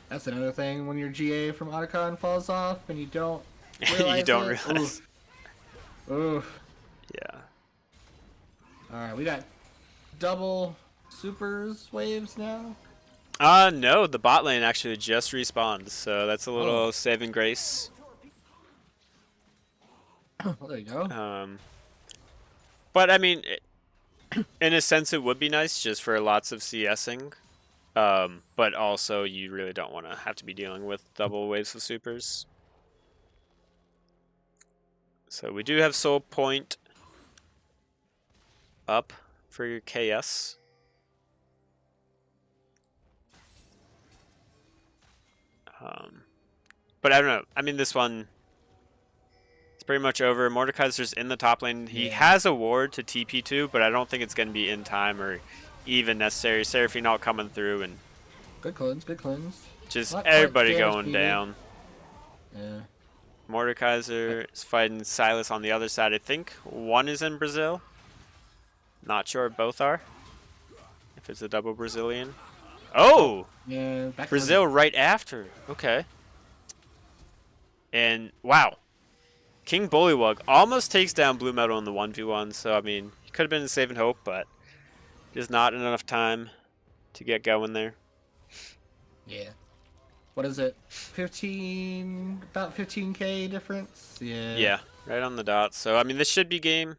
That's another thing when your GA from Otacon falls off and you don't realize you don't realize. Oof. Yeah. Alright, we got double supers waves now? No, the bot lane actually just respawned, so that's a little saving grace. Well, there you go. But I mean, in a sense, it would be nice just for lots of CSing. But also, you really don't want to have to be dealing with double waves of supers. So we do have Soul Point up for your KS. But I don't know. I mean, this one, it's pretty much over. Mordekaiser's in the top lane. He has a ward to TP2, but I don't think it's going to be in time or even necessary. Seraphine all coming through and good cleanse, good cleanse. Just everybody going down. Yeah. Mordekaiser is fighting Silas on the other side. I think one is in Brazil. Not sure if both are. If it's a double Brazilian. Oh! Yeah, Brazil right after. Okay. And, wow. King Bullywug almost takes down Blue Metal in the 1v1. So, I mean, he could have been saving hope, but just not enough time to get going there. Yeah. What is it? 15, about 15k difference? Yeah. Yeah, right on the dot. So, I mean, this should be game.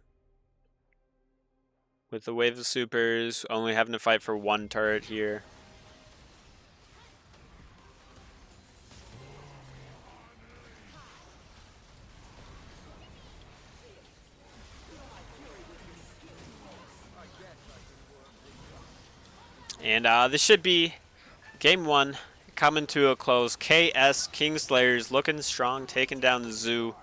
With the wave of supers, only having to fight for one turret here. And this should be game one coming to a close. KS Kingslayers looking strong, taking down the Zoo.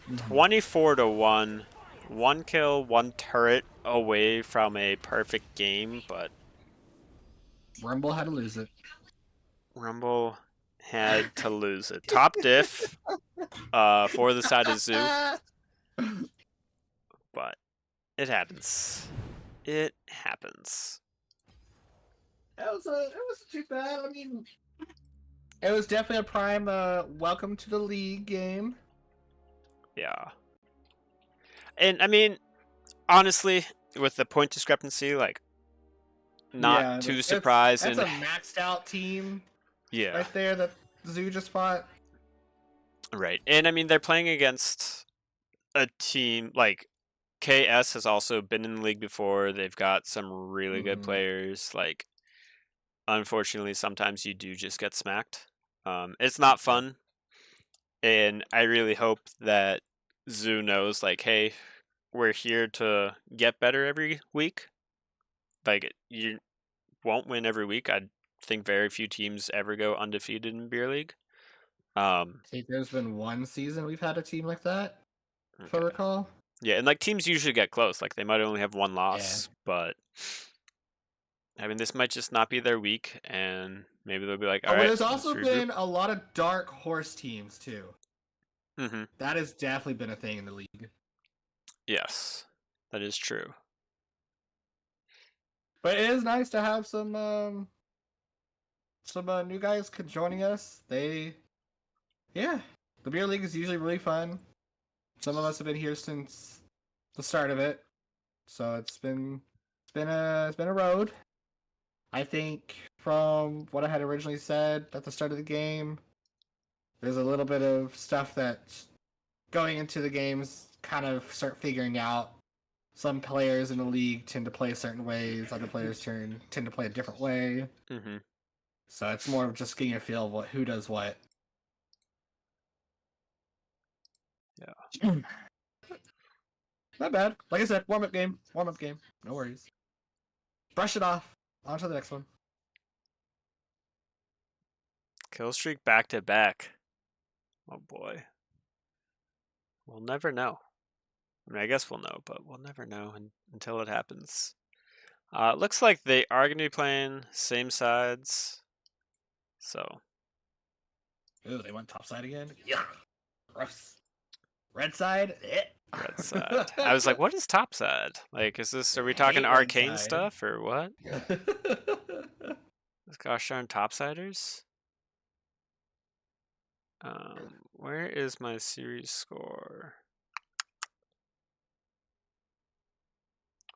24-1. 1 kill, 1 turret away from a perfect game, but Rumble had to lose it. Rumble had to lose it. Top diff for the side of Zoo. But it happens. It happens. It wasn't too bad. I mean, it was definitely a prime welcome to the league game. Yeah. And I mean, honestly, with the point discrepancy, like, not too surprised. That's a maxed out team. Yeah. Right there that Zoo just fought. Right. And I mean, they're playing against a team like KS has also been in the league before. They've got some really good players. Like, unfortunately, sometimes you do just get smacked. It's not fun. And I really hope that Zoo knows, like, hey, we're here to get better every week. Like, you won't win every week. I think very few teams ever go undefeated in Beer League. I think there's been one season we've had a team like that, if I recall. Yeah, and like teams usually get close. Like they might only have one loss, but I mean, this might just not be their week, and maybe they'll be like, all right. There's also been a lot of dark horse teams too. Mm-hmm. That has definitely been a thing in the league. Yes, that is true. But it is nice to have some new guys joining us. The Beer League is usually really fun. Some of us have been here since the start of it, so it's been a road. I think from what I had originally said at the start of the game, there's a little bit of stuff that going into the games kind of start figuring out some players in the league tend to play certain ways, other players tend to play a different way. Mm-hmm. So it's more of just getting a feel of who does what. Yeah. Not bad. Like I said, warm-up game. Warm-up game. No worries. Brush it off. On to the next one. Kill streak back to back. Oh boy. We'll never know. I mean, I guess we'll know, but we'll never know until it happens. Looks like they are going to be playing same sides. So. Ooh, they went top side again? Yeah. Gross. Red side? Red side. I was like, what is top side? Like, are we talking arcane stuff or what? Gosh darn topsiders. Where is my series score?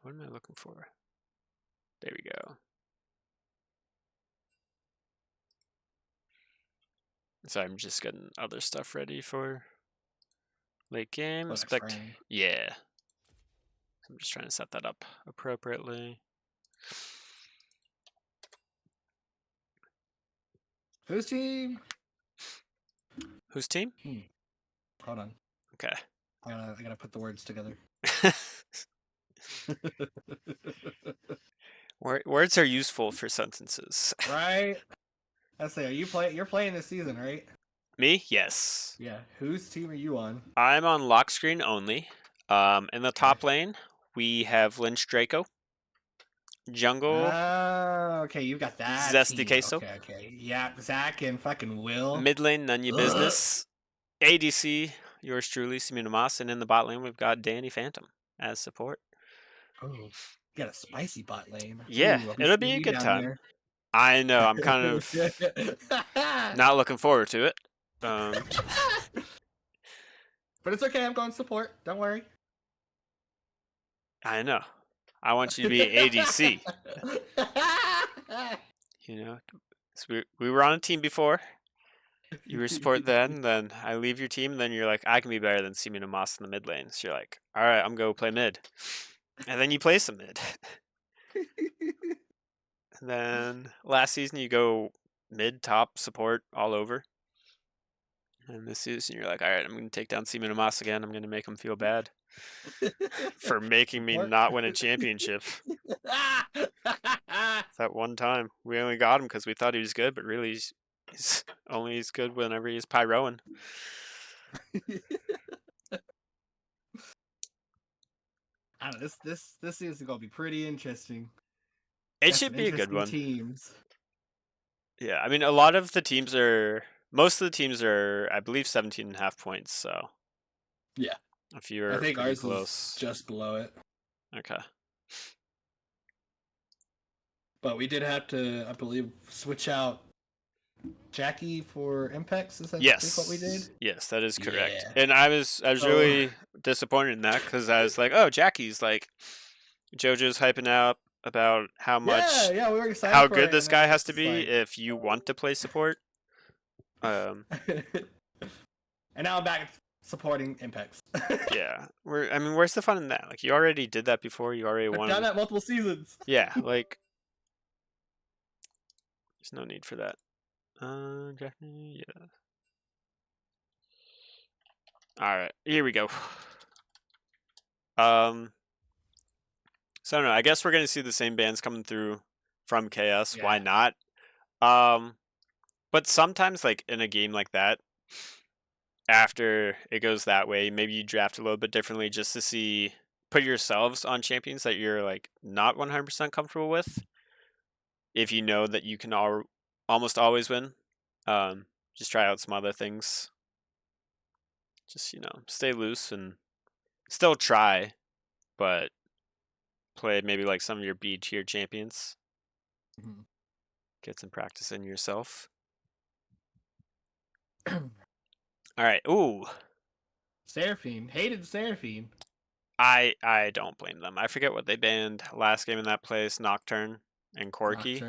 What am I looking for? There we go. So I'm just getting other stuff ready for late game. Yeah. I'm just trying to set that up appropriately. Whose team? Whose team? Hold on. Okay. I gotta put the words together. Words are useful for sentences. Right? I say, you're playing this season, right? Me? Yes. Yeah. Whose team are you on? I'm on lock screen only. In the top lane, we have Lynch Draco. Jungle. Okay, you've got that. Zesty team. Queso. Okay. Yeah, Zach and fucking Will. Mid lane, none your business. ADC, yours truly, Simina Moss. And in the bot lane, we've got Danny Phantom as support. Oh, you got a spicy bot lane. Yeah, it'll be a good time. There. I know, I'm kind of not looking forward to it. But it's okay, I'm going support. Don't worry. I know. I want you to be ADC. You know, so we were on a team before. You were support then I leave your team, and then you're like, I can be better than Simina Moss in the mid lane. So you're like, all right, I'm going to play mid. And then you play some mid. And then last season, you go mid, top, support, all over. And this season, you're like, all right, I'm going to take down Simina Moss again. I'm going to make him feel bad for making me not win a championship. That one time. We only got him because we thought he was good, but really he's only as good whenever he's pyroing. I don't know, this season is going to be pretty interesting. It should be a good one. Teams. Yeah, I mean, a lot of the teams most of the teams are, I believe, 17.5 points, so. Yeah. If you're I think ours close. Is just below it. Okay. But we did have to, I believe, switch out Jackie for Impex. Is that what we did? Yes, that is correct. Yeah. And I was really disappointed in that because I was like, oh, Jackie's like, JoJo's hyping out about how much, we were excited how good this guy has to be if you want to play support. And now I'm back supporting Impex. Yeah, where's the fun in that? Like, you already did that before. You already won. I've done that multiple seasons. Yeah, like, there's no need for that. Jackie, yeah. All right, here we go. So no, I guess we're gonna see the same bands coming through from KS. Yeah. Why not? But sometimes, like in a game like that, after it goes that way, maybe you draft a little bit differently just to put yourselves on champions that you're like not 100% comfortable with. If you know that you can almost always win, just try out some other things. Just, stay loose and still try, but play maybe like some of your B tier champions. Mm-hmm. Get some practice in yourself. All right. Ooh. Seraphine. Hated Seraphine. I don't blame them. I forget what they banned last game in that place. Nocturne and Corki.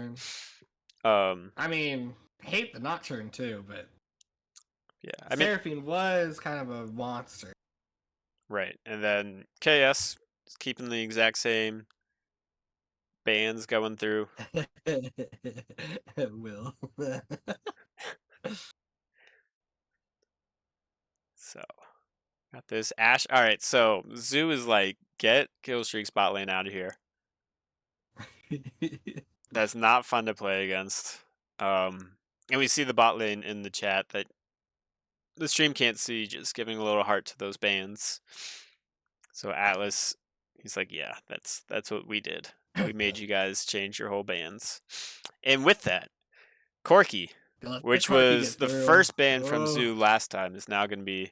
Nocturne. I mean, hate the Nocturne too, but yeah, Seraphine was kind of a monster. Right. And then KS Just keeping the exact same bands going through. Will. So, got this Ash. All right, so Zoo is like, get Killstreak's bot lane out of here. That's not fun to play against. And we see the bot lane in the chat that the stream can't see, just giving a little heart to those bands. So Atlas, he's like, yeah, that's what we did. We made you guys change your whole bands. And with that, Corki, which was the first ban from Zoo last time, is now going to be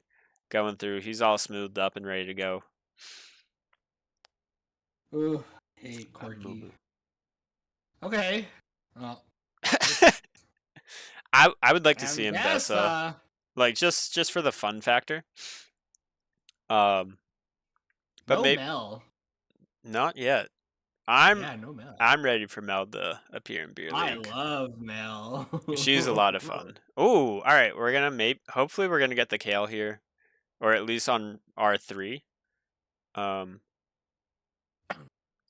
going through. He's all smoothed up and ready to go. Ooh, hey, Corki. Okay. Well, I would like to see him Bessa, like just for the fun factor. But no maybe Mel. Not yet. No Mel. I'm ready for Mel to appear in Beer League. I love Mel. She's a lot of fun. Oh, all right. We're gonna hopefully we're gonna get the Kale here, or at least on R3. Although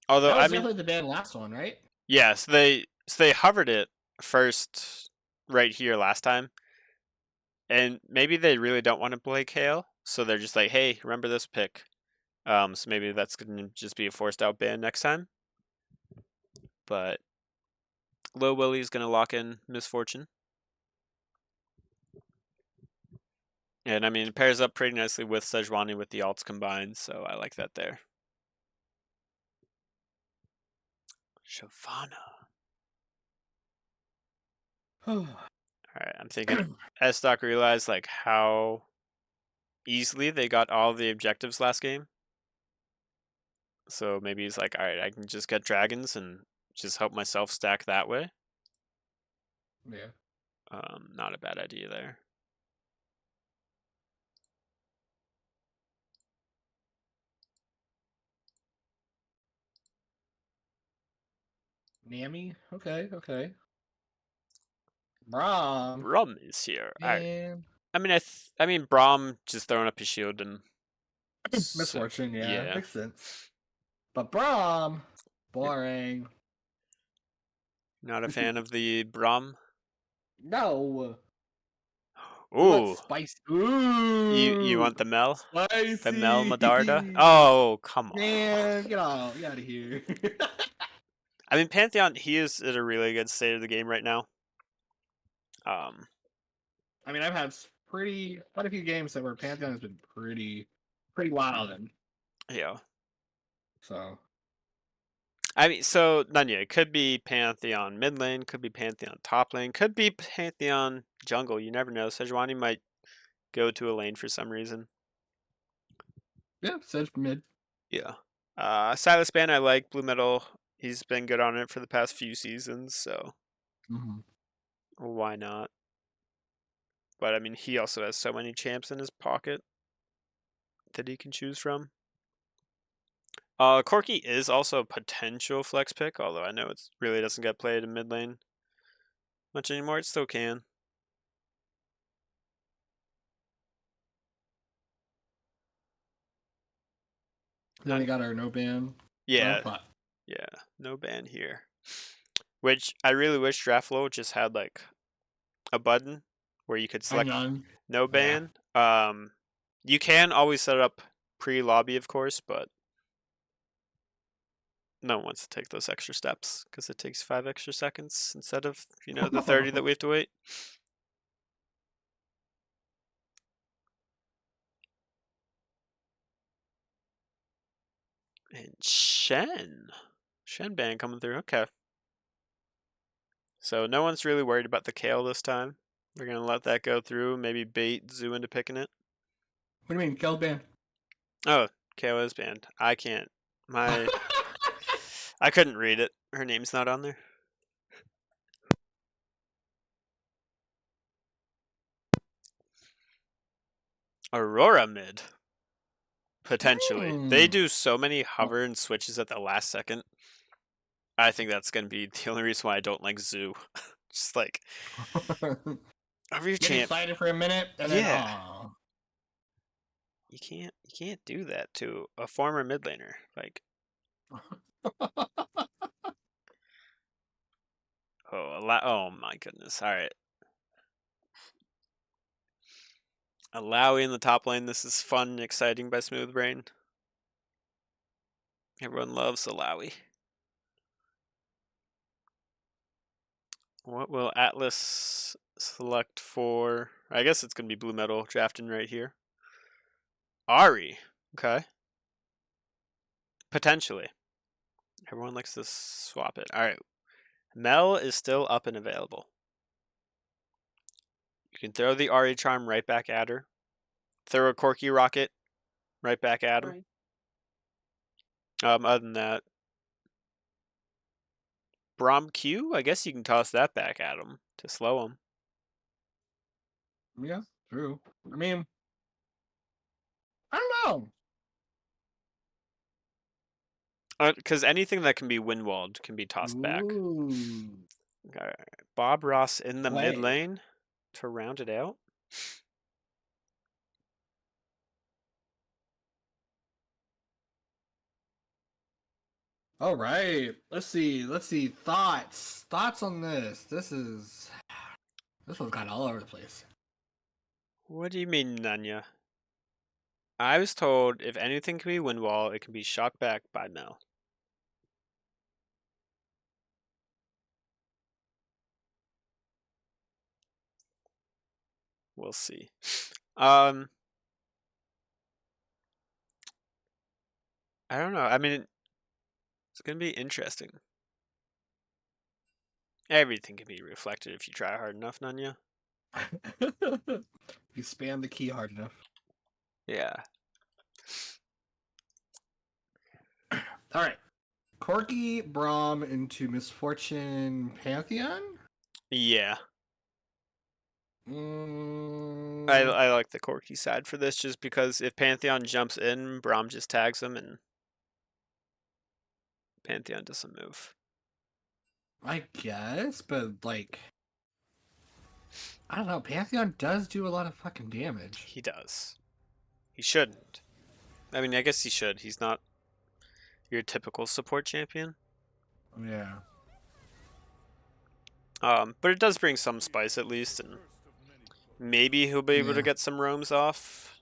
that was I mean, definitely the ban last one, right? Yes, they hovered it first right here last time, and maybe they really don't want to play Kale, so they're just like, hey, remember this pick. So maybe that's gonna just be a forced out ban next time. But Low Willie's gonna lock in Misfortune. And I mean, it pairs up pretty nicely with Sejuani with the alts combined, so I like that there. Shyvana. Alright, I'm thinking S-Stock realized like how easily they got all the objectives last game. So maybe he's like, alright, I can just get dragons and just help myself stack that way. Yeah. Not a bad idea there. Nami? Okay. Braum. Braum is here. Alright. I mean, Braum just throwing up his shield and Misfortune, yeah. Makes sense. But Braum, boring. Not a fan of the Braum? No. Ooh. Spicy. Ooh. You want the Mel? Spicy. The Mel Medarda? Oh, come on. Man, get out of here. I mean, Pantheon, he is at a really good state of the game right now. I mean, I've had quite a few games where Pantheon has been pretty wild in. Yeah. So. I mean, so Nanya, it could be Pantheon mid lane, could be Pantheon top lane, could be Pantheon jungle. You never know. Sejuani might go to a lane for some reason. Yeah, Sej mid. Yeah. Silas Ban, I like. Blue Metal, he's been good on it for the past few seasons, so why not? But I mean, he also has so many champs in his pocket that he can choose from. Corki is also a potential flex pick, although I know it really doesn't get played in mid lane much anymore. It still can. Then we got our no ban. Yeah, yeah, no ban here. Which I really wish Draftflow just had like a button where you could select no ban. Yeah. You can always set it up pre-lobby, of course, but no one wants to take those extra steps because it takes 5 extra seconds instead of, the 30 that we have to wait. And Shen ban coming through. Okay. So no one's really worried about the Kale this time. We're going to let that go through, maybe bait Zoo into picking it. What do you mean, Kale banned? Oh, Kale is banned. I can't. I couldn't read it. Her name's not on there. Aurora mid. Potentially. They do so many hover and switches at the last second. I think that's going to be the only reason why I don't like Zoo. Just like, over your champ. Excited for a minute, and then, yeah. can't do that to a former mid laner. Like, oh my goodness. All right. Alawi in the top lane. This is fun and exciting by Smooth Brain. Everyone loves Alawi. What will Atlas select for? I guess it's going to be Blue Metal drafting right here. Ahri. Okay. Potentially. Everyone likes to swap it. All right. Mel is still up and available. You can throw the Ahri Charm right back at her. Throw a Corki Rocket right back at her. Other than that, Braum Q, I guess you can toss that back at him to slow him. Yeah, true. I mean, I don't know. Because anything that can be windwalled can be tossed back. Okay. Bob Ross in the mid lane to round it out. All right. Let's see. Thoughts on this. This one's kind of all over the place. What do you mean, Nanya? I was told if anything can be windwall, it can be shot back by Mel. We'll see. I don't know. I mean, it's gonna be interesting. Everything can be reflected if you try hard enough, Nanya. You spam the key hard enough. Yeah. All right. Corki, Braum into Misfortune Pantheon? Yeah. I like the Corki side for this just because if Pantheon jumps in, Braum just tags him and Pantheon doesn't move. I guess, but like, I don't know. Pantheon does do a lot of fucking damage. He does. He shouldn't. I mean, I guess he should. He's not your typical support champion. Yeah. But it does bring some spice at least, and maybe he'll be able to get some roams off.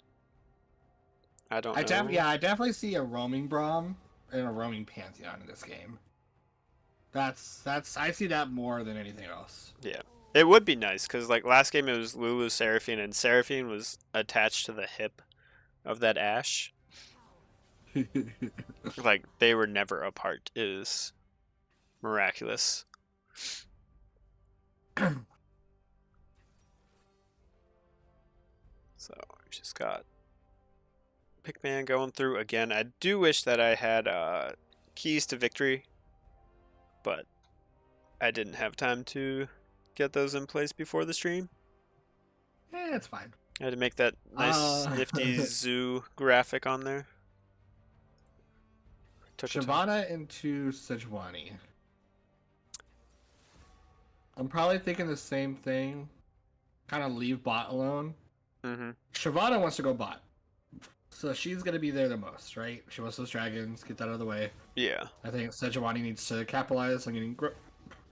I don't know. I definitely see a roaming Braum and a roaming Pantheon in this game. That's I see that more than anything else. Yeah. It would be nice, because like last game it was Lulu, Seraphine, and Seraphine was attached to the hip of that Ashe. Like, they were never apart. It is miraculous. So, just got Pickman going through again. I do wish that I had keys to victory, but I didn't have time to get those in place before the stream. Yeah, it's fine. I had to make that nice nifty zoo graphic on there. Shyvana into Sejuani. I'm probably thinking the same thing. Kind of leave bot alone. Shyvana wants to go bot. So she's going to be there the most, right? She wants those dragons, get that out of the way. Yeah. I think Sejuani needs to capitalize on getting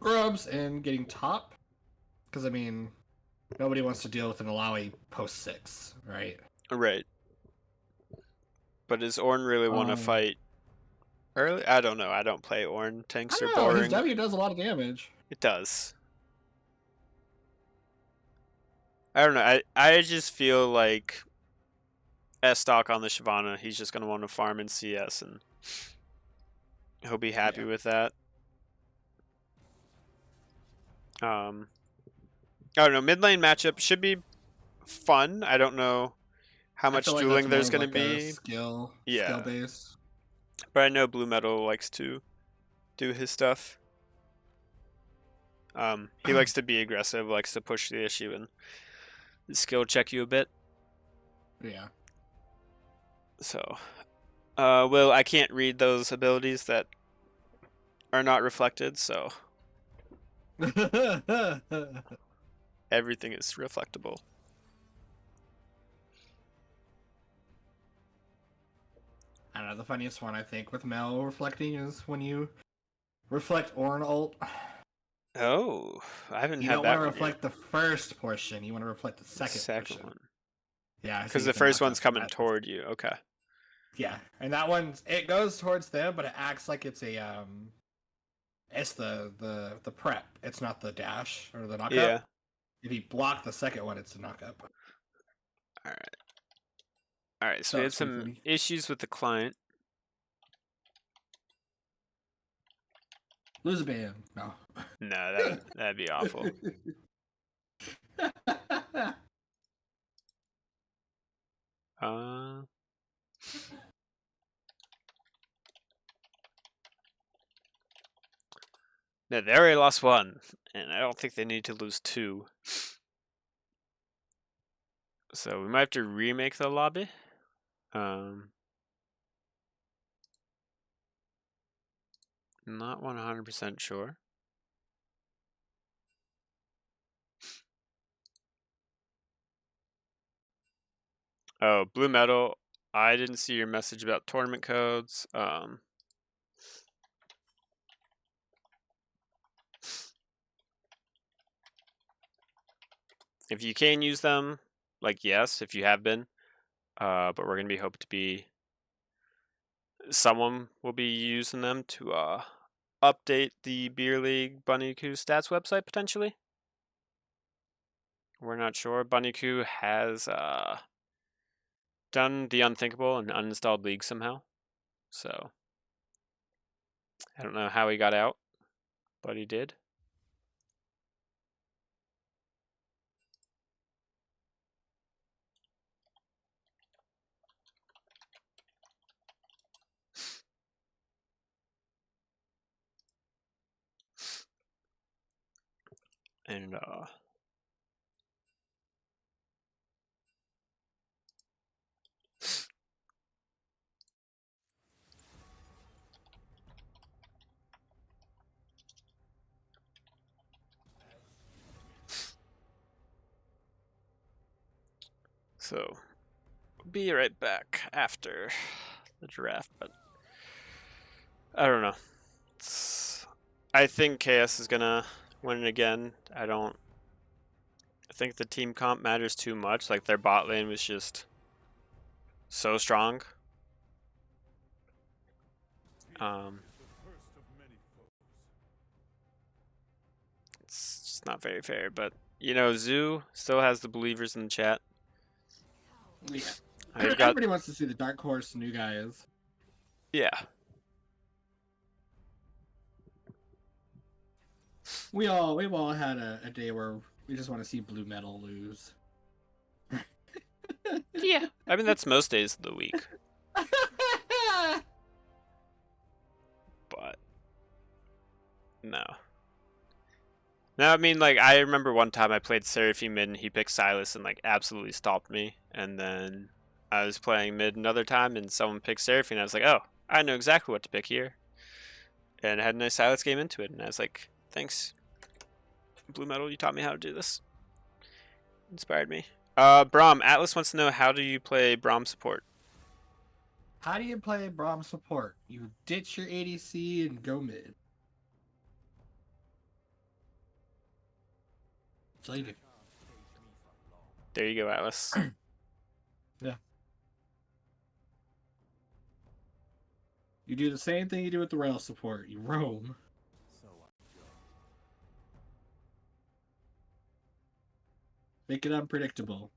grubs and getting top. Because, I mean, nobody wants to deal with an Alawi post 6, right? Right. But does Ornn really want to fight early? I don't know. I don't play Ornn. Tanks are boring. His W does a lot of damage. It does. I don't know. I just feel like S-Stock on the Shyvana, he's just going to want to farm in CS, and he'll be happy with that. I don't know. Mid lane matchup should be fun. I don't know how much dueling there's going to be. Skill base. But I know Blue Metal likes to do his stuff. He likes to be aggressive, likes to push the issue and skill check you a bit. Yeah. So, well, I can't read those abilities that are not reflected, so everything is reflectable. I don't know, the funniest one I think with Mel reflecting is when you reflect Ornn ult. Oh, I haven't You had don't that want to one yet. reflect the first portion, you want to reflect the The second second portion. one. Yeah, so Because you the get the first knockup one's from coming that. toward you. Okay. Yeah, and that one, it goes towards them, but it acts like it's a it's the prep. It's not the dash or the knockup. Yeah. If you block the second one, it's a knockup. All right. All right. So we had some issues with the client. Lose a ban. No. No, that'd be awful. No, they already lost one, and I don't think they need to lose two. So we might have to remake the lobby. Not 100% sure. Oh, Blue Metal, I didn't see your message about tournament codes. If you can use them, like yes, if you have been, but we're gonna be hoping to be someone will be using them to update the Beer League Bunnyku stats website potentially. We're not sure. Bunnyku has done the unthinkable and uninstalled League somehow, so I don't know how he got out, but he did. And so we'll be right back after the draft, but I don't know. I think KS is gonna win it again. I think the team comp matters too much. Like their bot lane was just so strong. It's just not very fair, but you know, Zoo still has the believers in the chat. Yeah. Everybody wants to see the dark horse new guy is. Yeah. We've all had a day where we just want to see Blue Metal lose. Yeah. I mean that's most days of the week. But no. No, I mean like I remember one time I played Seraphine mid and he picked Sylas and like absolutely stopped me. And then I was playing mid another time and someone picked Seraphine and I was like, oh, I know exactly what to pick here. And I had a nice Sylas game into it and I was like, thanks. Blue Metal, you taught me how to do this. Inspired me. Braum, Atlas wants to know how do you play Braum support? How do you play Braum support? You ditch your ADC and go mid. That's all you do. There you go, Atlas. Yeah. You do the same thing you do with the rail support. You roam. Make it unpredictable.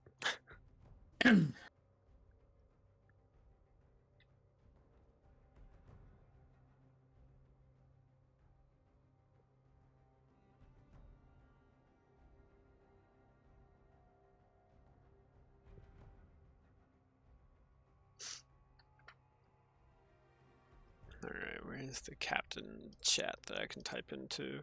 Alright, where is the captain chat that I can type into?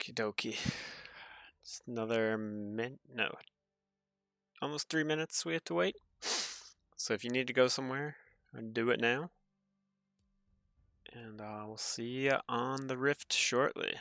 Okie dokie. It's another no. Almost 3 minutes we have to wait. So if you need to go somewhere, do it now. And we'll see you on the Rift shortly.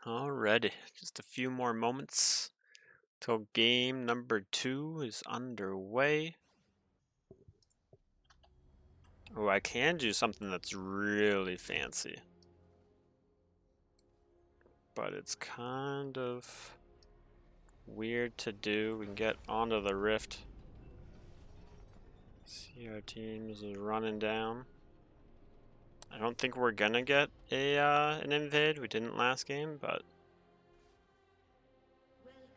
Alrighty, just a few more moments till game number 2 is underway. Oh, I can do something that's really fancy. But it's kind of weird to do. We can get onto the Rift. See our teams is running down. I don't think we're gonna get a an invade. We didn't last game, but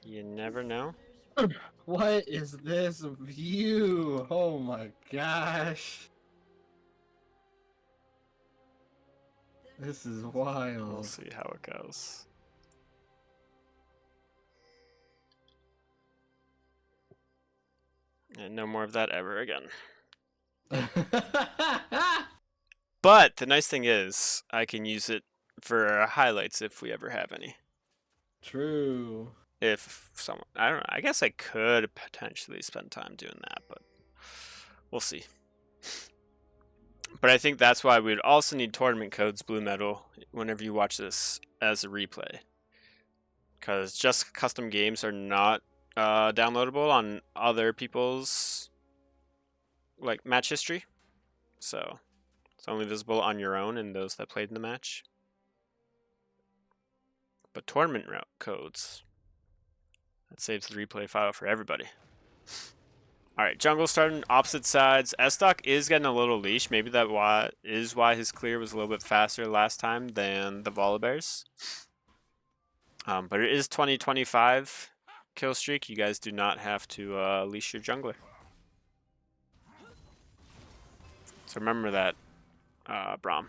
you never know. What is this view? Oh my gosh. This is wild. We'll see how it goes. And no more of that ever again. But the nice thing is, I can use it for highlights if we ever have any. True. If someone, I don't know, I guess I could potentially spend time doing that, but we'll see. But I think that's why we'd also need tournament codes, Blue Metal, whenever you watch this as a replay. Because just custom games are not downloadable on other people's like match history. So it's only visible on your own and those that played in the match. But tournament route codes, that saves the replay file for everybody. Alright, jungle starting opposite sides. Estok is getting a little leash. Maybe that is why his clear was a little bit faster last time than the Volibears. But it is 2025 kill streak. You guys do not have to leash your jungler. So remember that, Braum.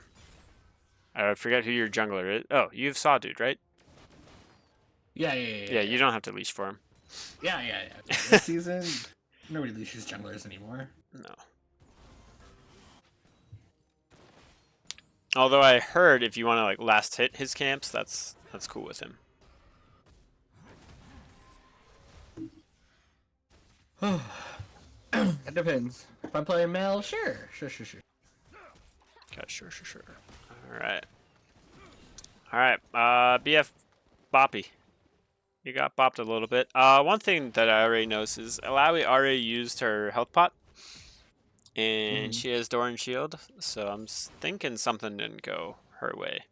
I forget who your jungler is. Oh, you have Sawdude, right? Yeah. Yeah, you don't have to leash for him. Yeah. This season, nobody leashes junglers anymore. No. Although I heard if you want to like last hit his camps, that's cool with him. It depends. If I'm playing Mel, sure. Okay, sure. Alright, BF Boppy. You got bopped a little bit. One thing that I already noticed is Alawi already used her health pot. And she has Doran Shield, so I'm thinking something didn't go her way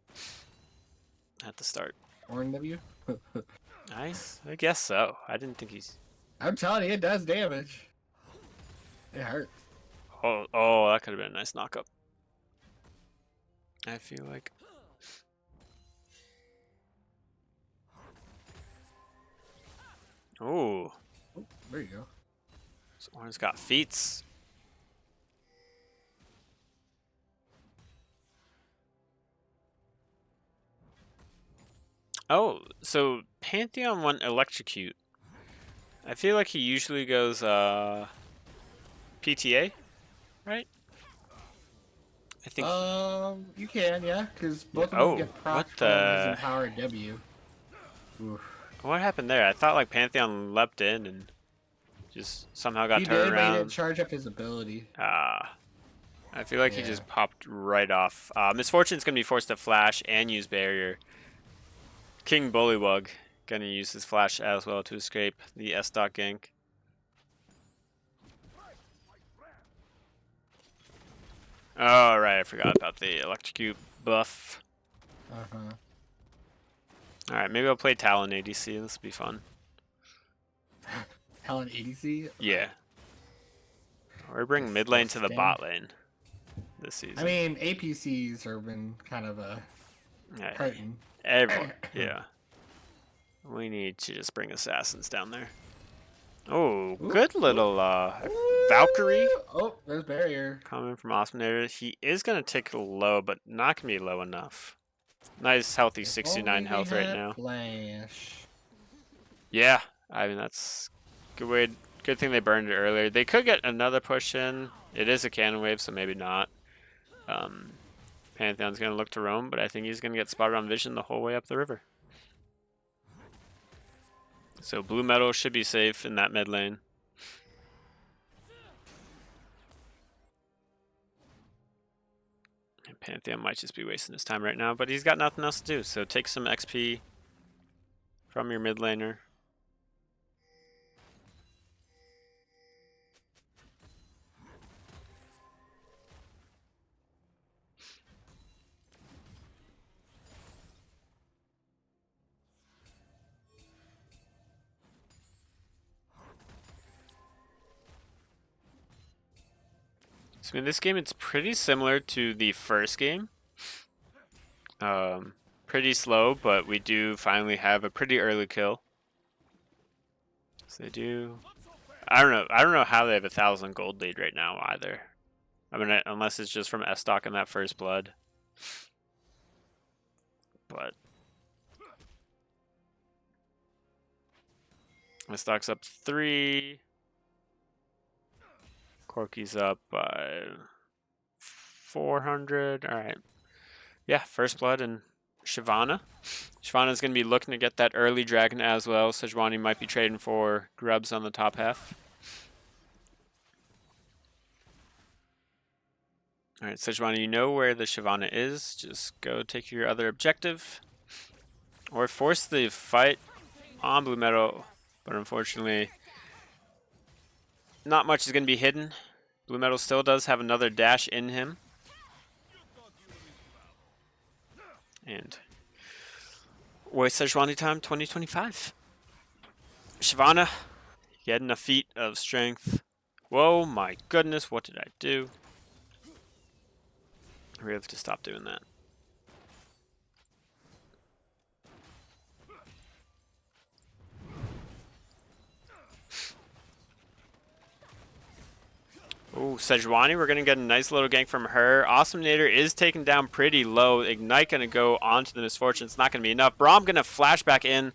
at the start. Orin W? Nice. I guess so. I didn't think he's... I'm telling you, it does damage. It hurts. Oh, that could have been a nice knockup. I feel like... Ooh. Oh, there you go. This one's got feats. Oh, so Pantheon went Electrocute. I feel like he usually goes PTA, right? I think. You can, yeah, because both of them get proc from using Power W. Oof. What happened there? I thought like Pantheon leapt in and just somehow got turned around. He didn't charge up his ability. I feel like he just popped right off. Misfortune's gonna be forced to flash and use barrier. King Bullywug gonna use his flash as well to escape the S-Dot gank. Oh, right, I forgot about the Electrocute buff. Alright, maybe I'll play Talon ADC. This will be fun. Talon ADC? Yeah. Or bring mid lane to the bot lane this season. I mean, APCs have been kind of hurting. Everyone, yeah. We need to just bring assassins down there. Oh, good little Valkyrie. Oh, there's barrier. Coming from Osminator. He is going to tick low, but not going to be low enough. Nice, healthy 69 health right now. Flash. Yeah, I mean, that's good way. Good thing they burned it earlier. They could get another push in. It is a cannon wave, so maybe not. Pantheon's going to look to roam, but I think he's going to get spotted on vision the whole way up the river. So blue metal should be safe in that mid lane. And Pantheon might just be wasting his time right now, but he's got nothing else to do. So take some XP from your mid laner. So in this game, it's pretty similar to the first game. Pretty slow, but we do finally have a pretty early kill. So they do. I don't know how they have 1,000 gold lead right now either. I mean, unless it's just from S-Stock in that first blood. But S-Stock's up 3. Corky's up by 400. All right. Yeah, first blood and Shyvana. Shyvana's going to be looking to get that early dragon as well. Sejuani might be trading for grubs on the top half. All right, Sejuani, you know where the Shyvana is. Just go take your other objective. Or force the fight on blue metal. But unfortunately, not much is going to be hidden. Blue metal still does have another dash in him. And Voice Sejuani time 2025. Shyvana getting a feat of strength Whoa, my goodness, what did I do? We have to stop doing that. Ooh, Sejuani, we're going to get a nice little gank from her. Awesomenator is taken down pretty low. Ignite going to go onto the Misfortune. It's not going to be enough. Braum going to flash back in.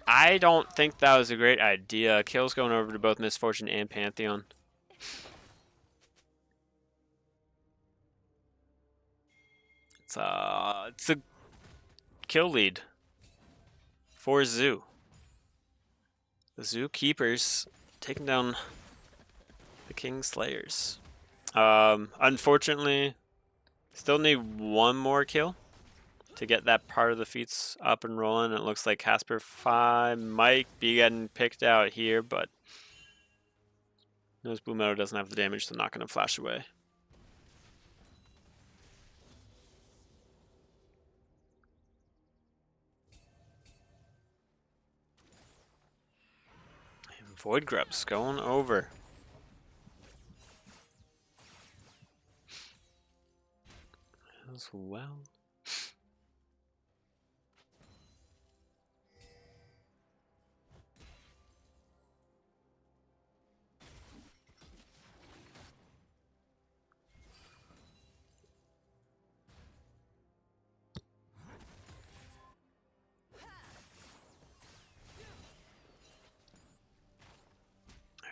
I don't think that was a great idea. Kills going over to both Misfortune and Pantheon. It's a kill lead for Zoo. The Zoo Keepers taking down the King Slayers. Unfortunately, still need one more kill to get that part of the feats up and rolling. It looks like Casper 5 might be getting picked out here, but knows Blue Meadow doesn't have the damage, so not going to flash away. And Void Grubs going over. As well.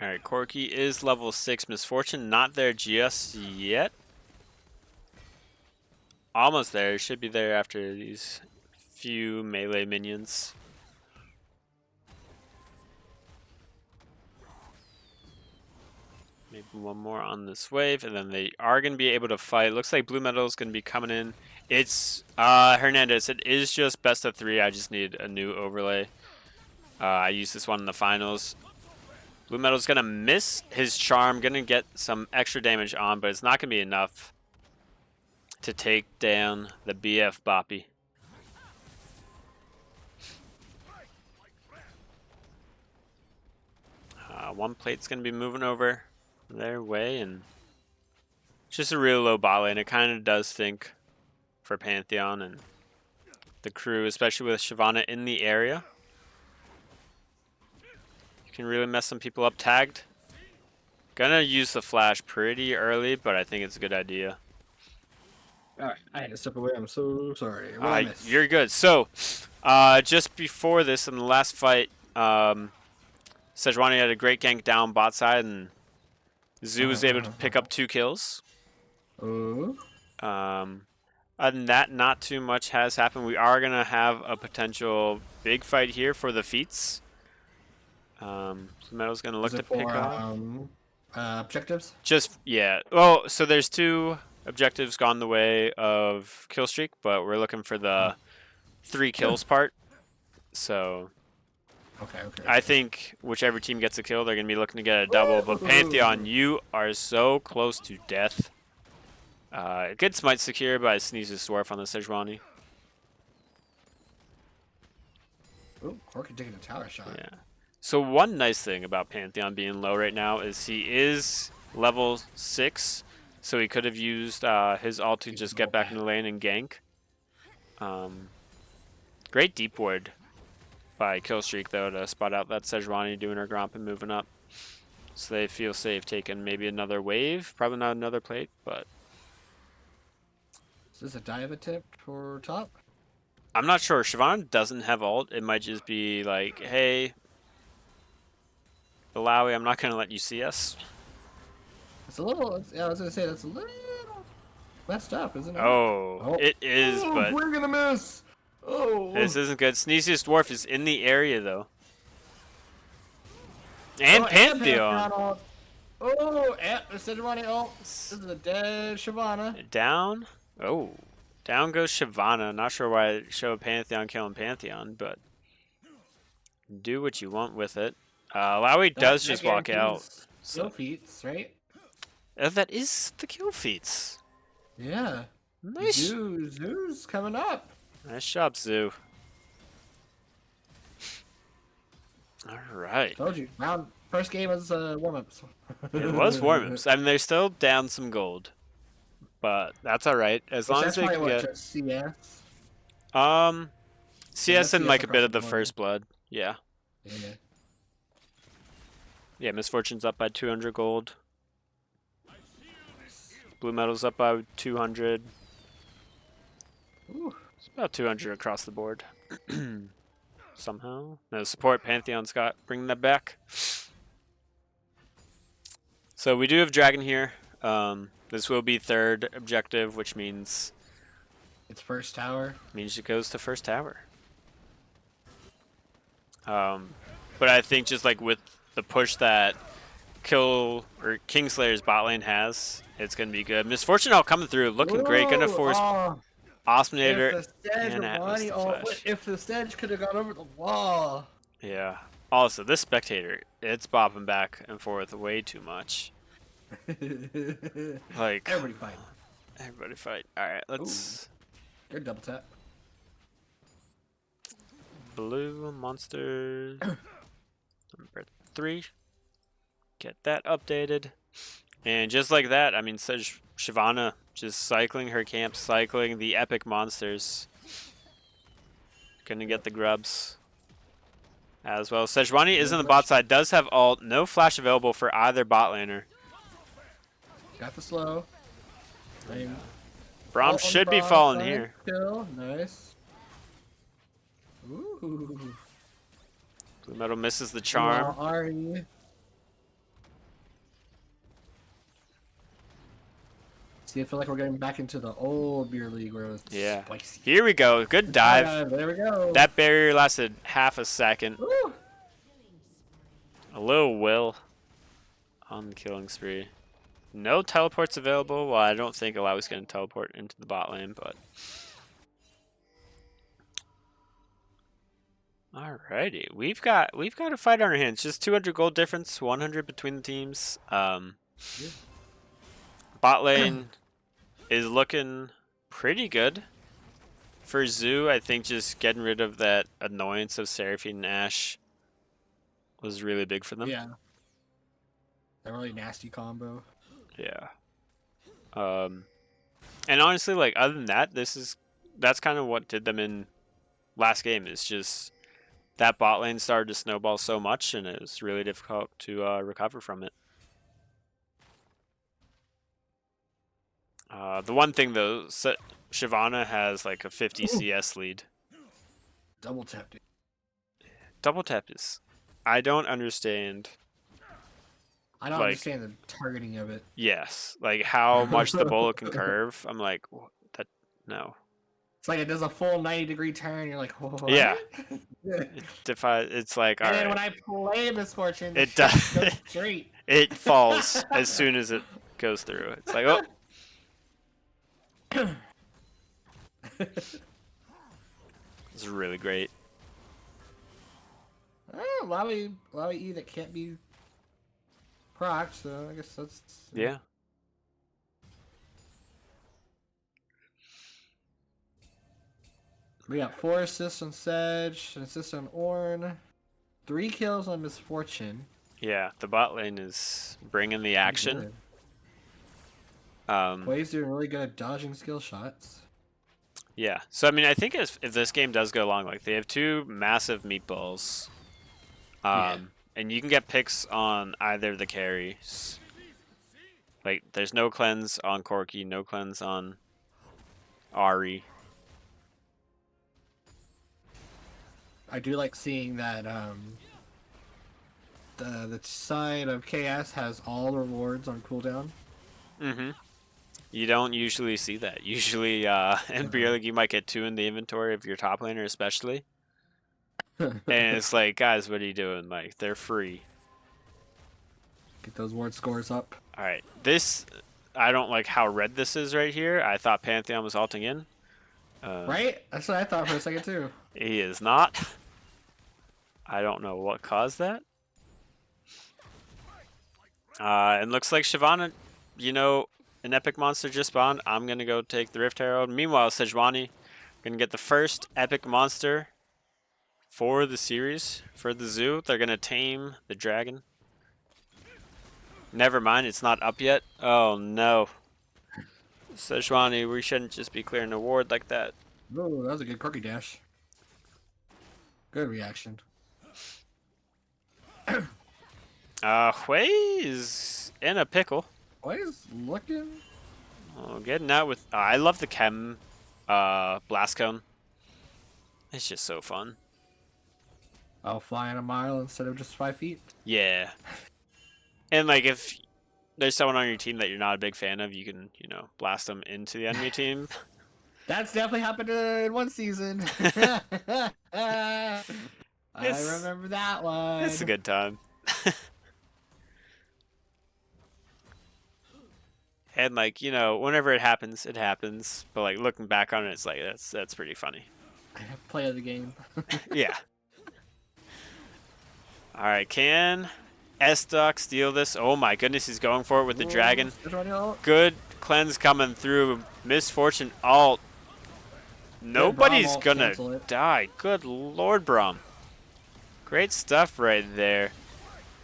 Alright, Corki is level 6. Misfortune not there just yet. Almost there. Should be there after these few melee minions. Maybe one more on this wave, and then they are going to be able to fight. Looks like Blue Metal is going to be coming in. It's Hernandez. It is just best of 3. I just need a new overlay. I used this one in the finals. Blue Metal's going to miss his charm. Going to get some extra damage on, but it's not going to be enough to take down the BF Boppy. One plate's going to be moving over their way, and it's just a real low bot lane. It kind of does think for Pantheon and the crew, especially with Shyvana in the area. You can really mess some people up. Tagged. Gonna use the flash pretty early, but I think it's a good idea. Alright, I had to step away. I'm so sorry. You're good. So, just before this, in the last fight, Sejuani had a great gank down bot side, and Zoo was able to pick up 2 kills. Other than that, not too much has happened. We are going to have a potential big fight here for the feats. Metal's going to look to pick up. Objectives? Just, yeah. Well, so there's 2 objectives gone the way of kill streak, but we're looking for the 3 kills part. So okay. I think whichever team gets a kill, they're going to be looking to get a double. But Pantheon, you are so close to death. Good smite secure by Sneezes Dwarf on the Sejuani. Oh, Corki taking a tower shot. Yeah. So one nice thing about Pantheon being low right now is he is level 6, so he could have used his ult to just get back in the lane and gank. Great deep ward by Killstreak, though, to spot out that Sejuani doing her Gromp and moving up. So they feel safe taking maybe another wave. Probably not another plate, but... Is this a dive tip for top? I'm not sure. Shyvana doesn't have ult. It might just be like, hey, Illaoi, I'm not going to let you see us. It's a little... Yeah, I was going to say, that's a little messed up, isn't it? Oh, it is, but... We're going to miss! Oh! This isn't good. Sneeziest Dwarf is in the area, though. And Pantheon. Oh, and Sejuani ult. This is a dead Shyvana. Down? Oh. Down goes Shyvana. Not sure why I show Pantheon killing Pantheon, but do what you want with it. Illaoi does just walk out. Kill feats, right? That is the kill feats. Yeah. Nice. Zoo's coming up. Nice job, Zoo. All right. Told you. First game was warm-ups. It was warm-ups. I mean, they're still down some gold, but that's all right as long as they can get. Just CS. CS and like a bit of the board. first blood. Yeah. Yeah. Yeah, Misfortune's up by 200 gold. Blue Metal's up by 200. Ooh. It's about 200 across the board. Somehow. No, support Pantheon's got bringing that back. So we do have Dragon here. This will be third objective, which means it's first tower. Means it goes to first tower. But I think just like with the push that Kingslayer's bot lane has, it's gonna be good. Misfortune all coming through, looking great, gonna force Osminator and Atlas to flash. If the Sedge could have gone over the wall. Yeah. Also, this Spectator, it's bopping back and forth way too much. Like everybody fight. Everybody fight. All right, let's. Good double tap. Blue monsters. Number 3. Get that updated. And just like that, I mean, Shyvana just cycling her camp, cycling the epic monsters. Gonna get the grubs as well. Sejuani is on the bot side, does have ult, no flash available for either bot laner. Got the slow. Braum should be falling here. Kill. Nice. Ooh. Blue Metal misses the charm. Ahri. See, I feel like we're getting back into the old beer league where it was spicy. Here we go. Good dive. There we go. That barrier lasted half a second. Woo. A little Will on the killing spree. No teleports available. Well, I don't think Alawi's going to teleport into the bot lane, but... Alrighty. We've got a fight on our hands. Just 200 gold difference, 100 between the teams. Bot lane is looking pretty good. For Zoo, I think just getting rid of that annoyance of Seraphine and Ashe was really big for them. Yeah. A really nasty combo. Yeah. And honestly, like, other than that, that's kind of what did them in last game. Is just that bot lane started to snowball so much, and it was really difficult to recover from it. The one thing though, Shyvana has like a 50 CS lead. Double tap, dude. Double tap is... I don't understand. I don't understand the targeting of it. Yes, like how much the bullet can curve. I'm like, no. It's like it does a full 90-degree turn. You're like, what? Yeah. It's like, all right. And when I play Misfortune, it does. Straight. It falls as soon as it goes through. It's like, oh. It's really great. Lowy E that can't be proc, so I guess that's... Yeah. We got 4 assists on Sedge, an assist on Ornn, 3 kills on Misfortune. Yeah, the bot lane is bringing the action. Play's doing really good at dodging skill shots. Yeah, so I mean, I think if this game does go long, like they have 2 massive meatballs, and you can get picks on either the carries. Like, there's no cleanse on Corki, no cleanse on Ahri. I do like seeing that the side of KS has all the rewards on cooldown. Mm-hmm. You don't usually see that. Usually, in Beer League, you might get 2 in the inventory of your top laner, especially. And it's like, guys, what are you doing? Like, they're free. Get those ward scores up. All right, this, I don't like how red this is right here. I thought Pantheon was ulting in. Right? That's what I thought for a second, too. He is not. I don't know what caused that. And looks like Shyvana, you know, an epic monster just spawned. I'm going to go take the Rift Herald. Meanwhile, Sejuani going to get the first epic monster for the series, for the zoo. They're going to tame the dragon. Never mind, it's not up yet. Oh, no. Sejuani, we shouldn't just be clearing a ward like that. Oh, that was a good quirky dash. Good reaction. Hui is in a pickle. Hui is looking... Oh, getting out with... I love the chem blast cone. It's just so fun. I'll fly in a mile instead of just 5 feet. Yeah. And, like, if there's someone on your team that you're not a big fan of, you can, you know, blast them into the enemy team. That's definitely happened in one season. I remember that one. It's a good time. And, like, you know, whenever it happens, it happens. But, like, looking back on it, it's like, that's pretty funny. Play of the game. Yeah. Alright, can S-Duck steal this? Oh my goodness, he's going for it with the dragon. Good cleanse coming through. Misfortune alt. Nobody's gonna die. Good lord, Braum. Great stuff right there.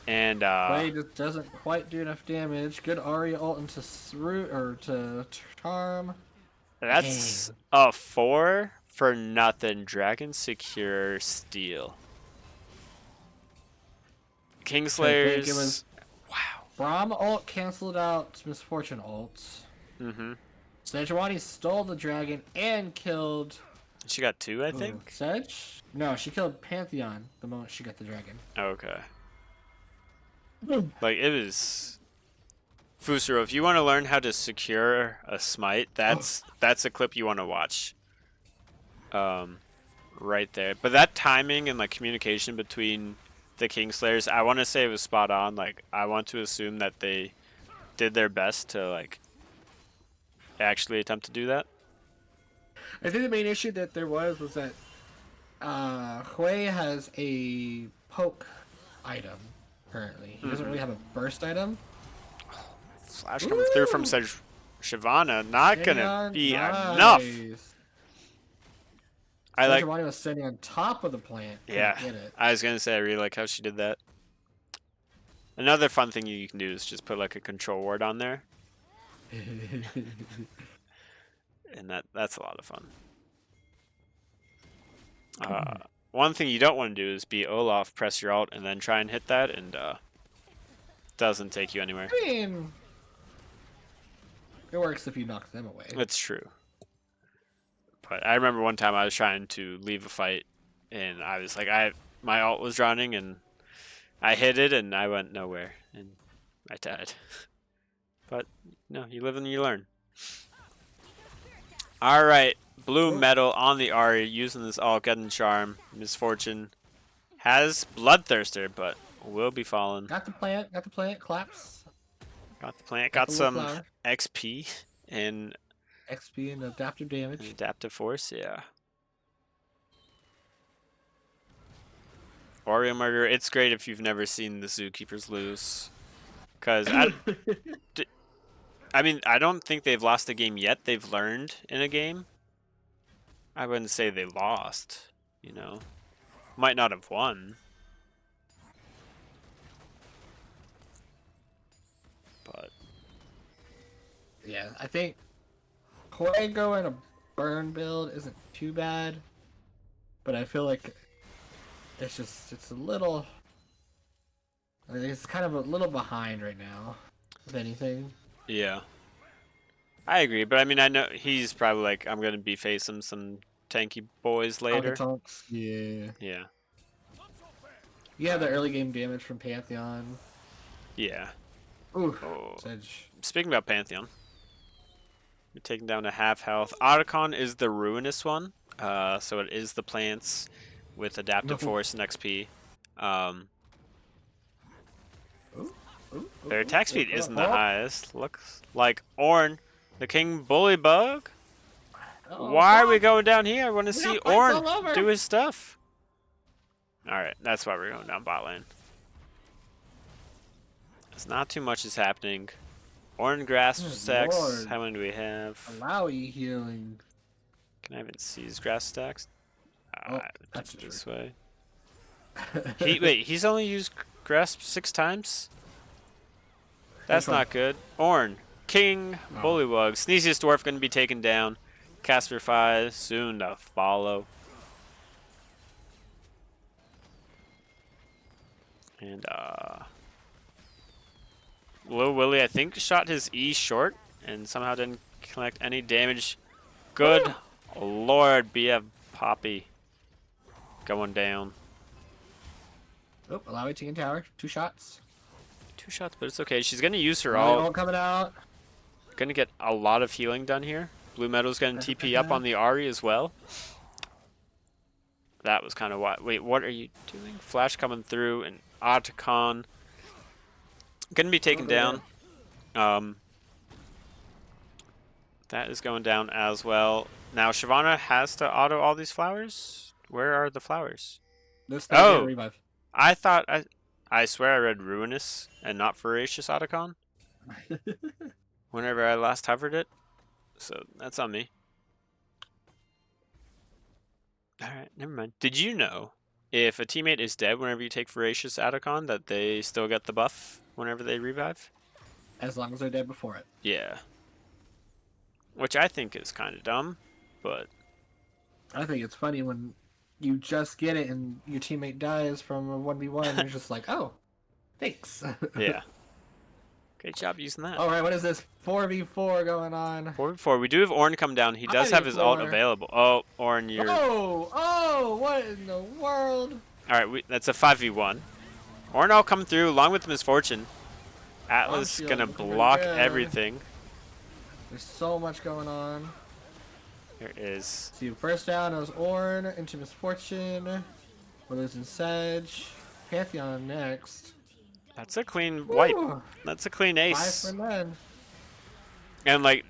And Wei just doesn't quite do enough damage. Good Arya ult into root or to charm. That's a 4 for nothing. Dragon secure steal. Kingslayers. Wow. Braum ult canceled out Misfortune ult. Mm-hmm. Sejuani stole the dragon and killed... She got 2, I think? Sedge? No, she killed Pantheon the moment she got the dragon. Okay. Like, it was... Fusaro, if you want to learn how to secure a smite, that's a clip you want to watch. Right there. But that timing and, like, communication between the Kingslayers, I want to say it was spot on. Like, I want to assume that they did their best to, like, actually attempt to do that. I think the main issue that there was that Hui has a poke item currently. He doesn't really have a burst item. Flash coming through from Shyvana, not gonna be enough. I like. Shyvana was standing on top of the plant. Yeah, I was gonna say I really like how she did that. Another fun thing you can do is just put like a control ward on there. And that's a lot of fun. One thing you don't want to do is be Olaf, press your ult, and then try and hit that, and doesn't take you anywhere. I mean, it works if you knock them away. It's true. But I remember one time I was trying to leave a fight, and I was like, my ult was drowning, and I hit it, and I went nowhere, and I died. But no, you live and you learn. All right, blue metal on the Ahri using this all getting charm. Misfortune has Bloodthirster, but will be fallen. Got the plant, claps. Got the plant, got some flower. XP and adaptive damage. And adaptive force, yeah. Oreo Murder, it's great if you've never seen the Zookeepers lose. Because I mean, I don't think they've lost a game yet. They've learned in a game. I wouldn't say they lost, you know. Might not have won. But yeah, I think Fuego in a burn build isn't too bad. But I feel like it's a little... I think it's kind of a little behind right now, if anything. Yeah. I agree, but I mean, I know he's probably like, I'm going to be facing some tanky boys later. Yeah. Yeah. Yeah, the early game damage from Pantheon. Yeah. Ooh. Oh. Sedge. Speaking about Pantheon, you're taking down to half health. Otacon is the ruinous one, so it is the plants with adaptive force and XP. Their attack speed isn't the highest. Looks like Ornn, the King Bullybug. Why are we going down here? I want to see Ornn do his stuff. Alright, that's why we're going down bot lane. There's not too much is happening. Ornn grass stacks. How many do we have? Malawi healing. Can I even see his grass stacks? That's this way. He's only used grasp 6 times? That's Which one? not good. Ornn, King, Oh. Bullywug, Sneeziest Dwarf gonna be taken down. Casper 5 soon to follow. And Lil Willy, I think, shot his E short and somehow didn't collect any damage. Good lord, BF Poppy going down. Oh, allow it to get tower. 2 shots. 2 shots, but it's okay. She's gonna use her All ult. coming out. Gonna get a lot of healing done here. Blue Meadow's gonna TP up on the Ahri as well. That was kind of why. Wait, what are you doing? Flash coming through and Otacon gonna be taken down. That is going down as well. Now Shyvana has to auto all these flowers. Where are the flowers? Oh, revive. I thought I swear I read Ruinous and not Voracious Otacon whenever I last hovered it. So that's on me. Alright, never mind. Did you know if a teammate is dead whenever you take Voracious Otacon that they still get the buff whenever they revive? As long as they're dead before it. Yeah. Which I think is kind of dumb, but... I think it's funny when you just get it and your teammate dies from a 1v1 and you're just like, oh, thanks. Yeah. Great job using that. Alright, what is this? 4v4 going on. 4v4. We do have Ornn come down. He does have his ult available. Oh, Ornn, you're... Oh, what in the world? Alright, that's a 5v1. Ornn all come through along with Misfortune. Atlas gonna block everything. There's so much going on. There is. See, first down was Ornn into Misfortune. We're losing Sedge. Pantheon next. That's a clean wipe. Ooh. That's a clean ace. 5 for men. And like,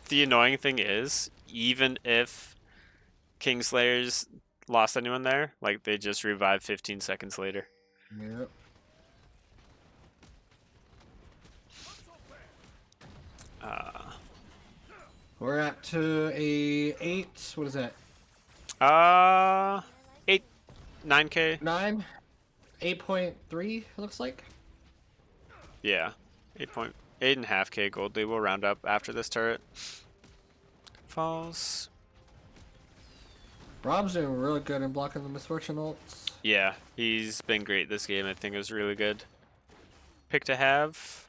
the annoying thing is, even if Kingslayers lost anyone there, like they just revive 15 seconds later. Yep. We're up to a 8. What is that? 9K. 9. 8.3. It looks like. Yeah, 8.5K gold. They will round up after this turret falls. Rob's doing really good in blocking the Misfortune ults. Yeah, he's been great this game. I think it was really good pick to have.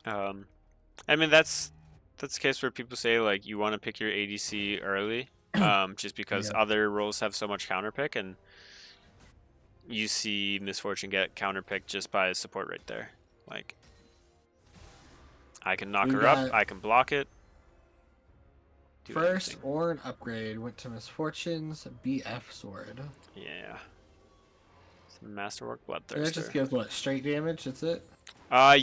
I mean that's the case where people say like you want to pick your ADC early, just because other roles have so much counter pick, and you see Misfortune get counter picked just by his support right there. Like, I can knock her up, I can block it. First Ornn upgrade went to Misfortune's BF sword. Yeah. Masterwork Bloodthirster. And that just gives what, straight damage? That's it? I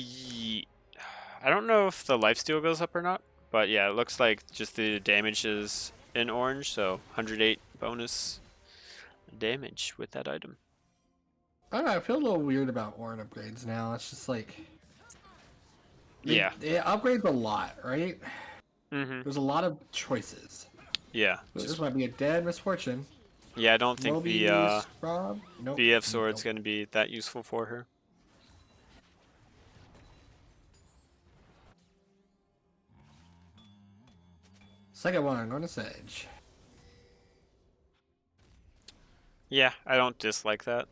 don't know if the lifesteal goes up or not, but yeah, it looks like just the damage is in orange, so 108 bonus damage with that item. I don't know, I feel a little weird about Ornn upgrades now. It's just like... It upgrades a lot, right? Mm-hmm. There's a lot of choices. Yeah. This might be a dead Misfortune. Yeah, I don't think the nope. BF sword's going to be that useful for her. Second one on the Sedge. Yeah, I don't dislike that.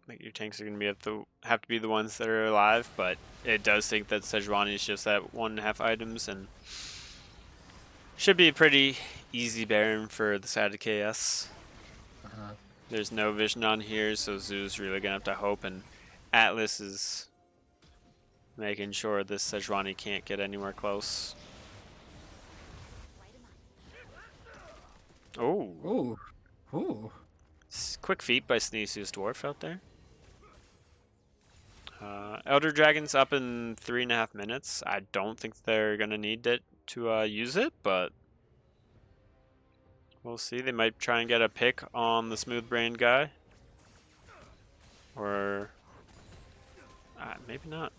Like your tanks are going to have to be the ones that are alive, but it does think that Sejuani is just at 1.5 items and should be a pretty easy Baron for the side of KS. There's no vision on here, so Zoo's really gonna have to hope, and Atlas is making sure this Sejuani can't get anywhere close. Oh. Ooh. Ooh. Quick feat by Sneeziest Dwarf out there. Elder Dragon's up in 3.5 minutes. I don't think they're gonna need it to use it, but we'll see. They might try and get a pick on the smooth brain guy, or maybe not.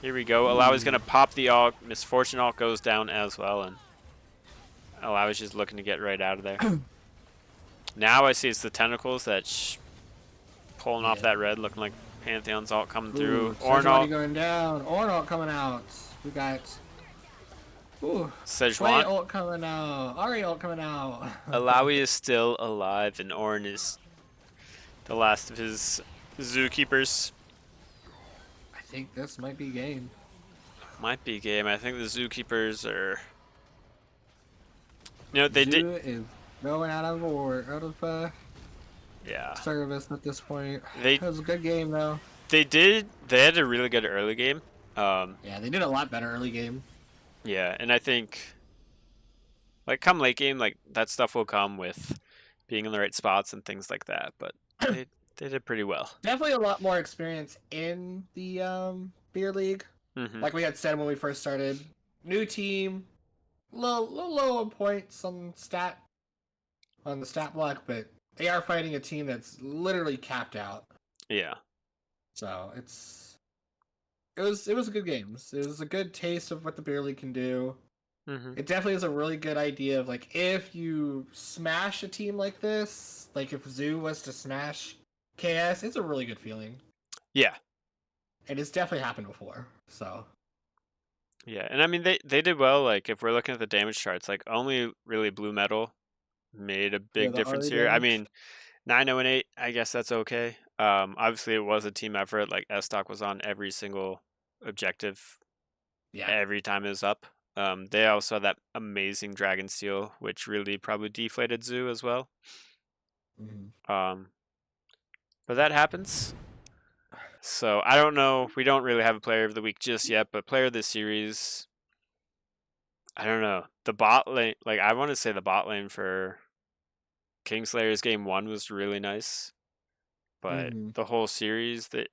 Here we go. Alawi's gonna pop the ult. Misfortune ult goes down as well, and Alawi's just looking to get right out of there. Now I see it's the tentacles that pulling off that red, looking like Pantheon's ult coming through. Sejuani going down. Ornn coming out. We got Sejuani ult coming out. Ahri ult coming out. Alawi is still alive, and Ornn is the last of his Zookeepers. I think this might be game. Might be game. I think the Zookeepers are. You know, they did. Is going out of service at this point. It was a good game though. They had a really good early game. Yeah, they did a lot better early game. Yeah, and I think like come late game, like that stuff will come with being in the right spots and things like that. But they did pretty well. Definitely a lot more experience in the beer league. Like we had said when we first started. New team, little low on points on the stat block, but they are fighting a team that's literally capped out. Yeah. So it was a good game. It was a good taste of what the beer league can do. It definitely is a really good idea of like if you smash a team like this, like if Zoo was to smash KS, it's a really good feeling. Yeah. And it's definitely happened before. So yeah, and I mean they did well. Like if we're looking at the damage charts, like only really Blue Metal made a big difference here. I mean, 9-0 and 8, I guess that's okay. Obviously it was a team effort. Like S-Stock was on every single objective. Yeah. Every time it was up. They also had that amazing Dragon Steel, which really probably deflated Zoo as well. But that happens. So I don't know. We don't really have a player of the week just yet, but player of the series, I don't know. The bot lane, like I want to say the bot lane for Kingslayer's game 1 was really nice, but the whole series, it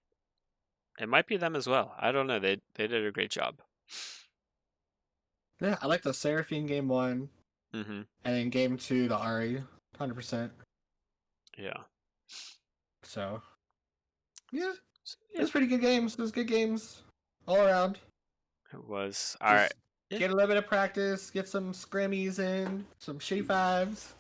might be them as well. I don't know. They did a great job. Yeah, I like the Seraphine game 1, and then game 2 the Ahri, 100%. Yeah. So yeah. It was pretty good games. It was good games all around. It was. All right. Get a little bit of practice, get some scrimmies in, some shitty fives,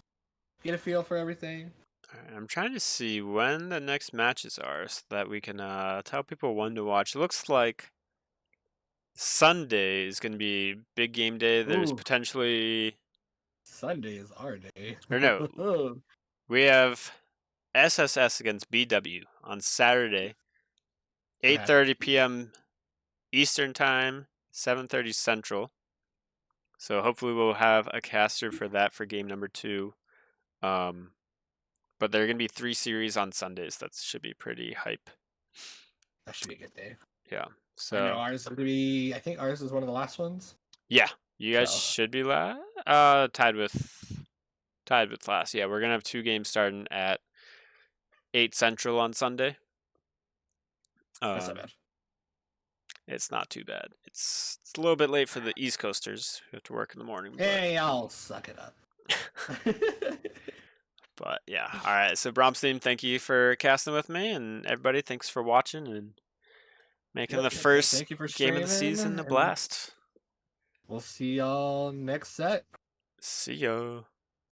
get a feel for everything. All right, I'm trying to see when the next matches are so that we can tell people when to watch. It looks like Sunday is going to be big game day. There's potentially... Sunday is our day. Or no. We have SSS against BW on Saturday. 8:30 p.m. Eastern Time, 7:30 Central. So hopefully we'll have a caster for that for game number 2. But there are going to be 3 series on Sundays. That should be pretty hype. That should be a good day. Yeah. So I know ours will be. I think ours is one of the last ones. Yeah, you guys should be tied with last. Yeah, we're gonna have 2 games starting at 8 Central on Sunday. That's not bad. It's not too bad. It's a little bit late for the East Coasters who have to work in the morning. Hey, I'll suck it up. But yeah, all right. So Bromstein, thank you for casting with me, and everybody, thanks for watching and making the first game of the season a blast. We'll see y'all next set. See ya.